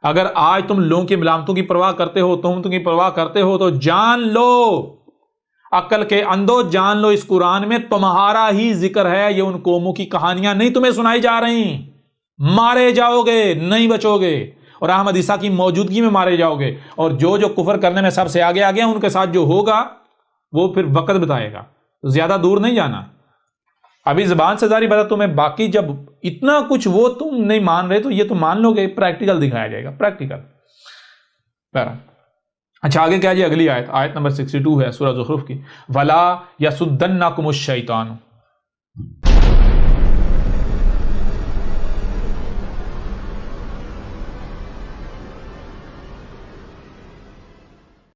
اگر آج تم لوگوں کی ملامتوں کی پرواہ کرتے ہو، تہمتوں کی پرواہ کرتے ہو، تو جان لو، عقل کے اندھو جان لو، اس قرآن میں تمہارا ہی ذکر ہے. یہ ان قوموں کی کہانیاں نہیں تمہیں سنائی جا رہی. مارے جاؤ گے، نہیں بچو گے، اور احمد عیسیٰ کی موجودگی میں مارے جاؤ گے. اور جو کفر کرنے میں سب سے آگے آگے ہیں، ان کے ساتھ جو ہوگا وہ پھر وقت بتائے گا. زیادہ دور نہیں جانا. ابھی زبان سے ظاہری بات تمہیں، باقی جب اتنا کچھ وہ تم نہیں مان رہے تو یہ تم مان لو گے. پریکٹیکل دکھایا جائے گا، پریکٹیکل. اچھا آگے کیا جی؟ اگلی آیت نمبر 62 ہے سورہ زخرف کی. وَلَا يَصُدَّنَّكُمُ الشَّيْطَانُ.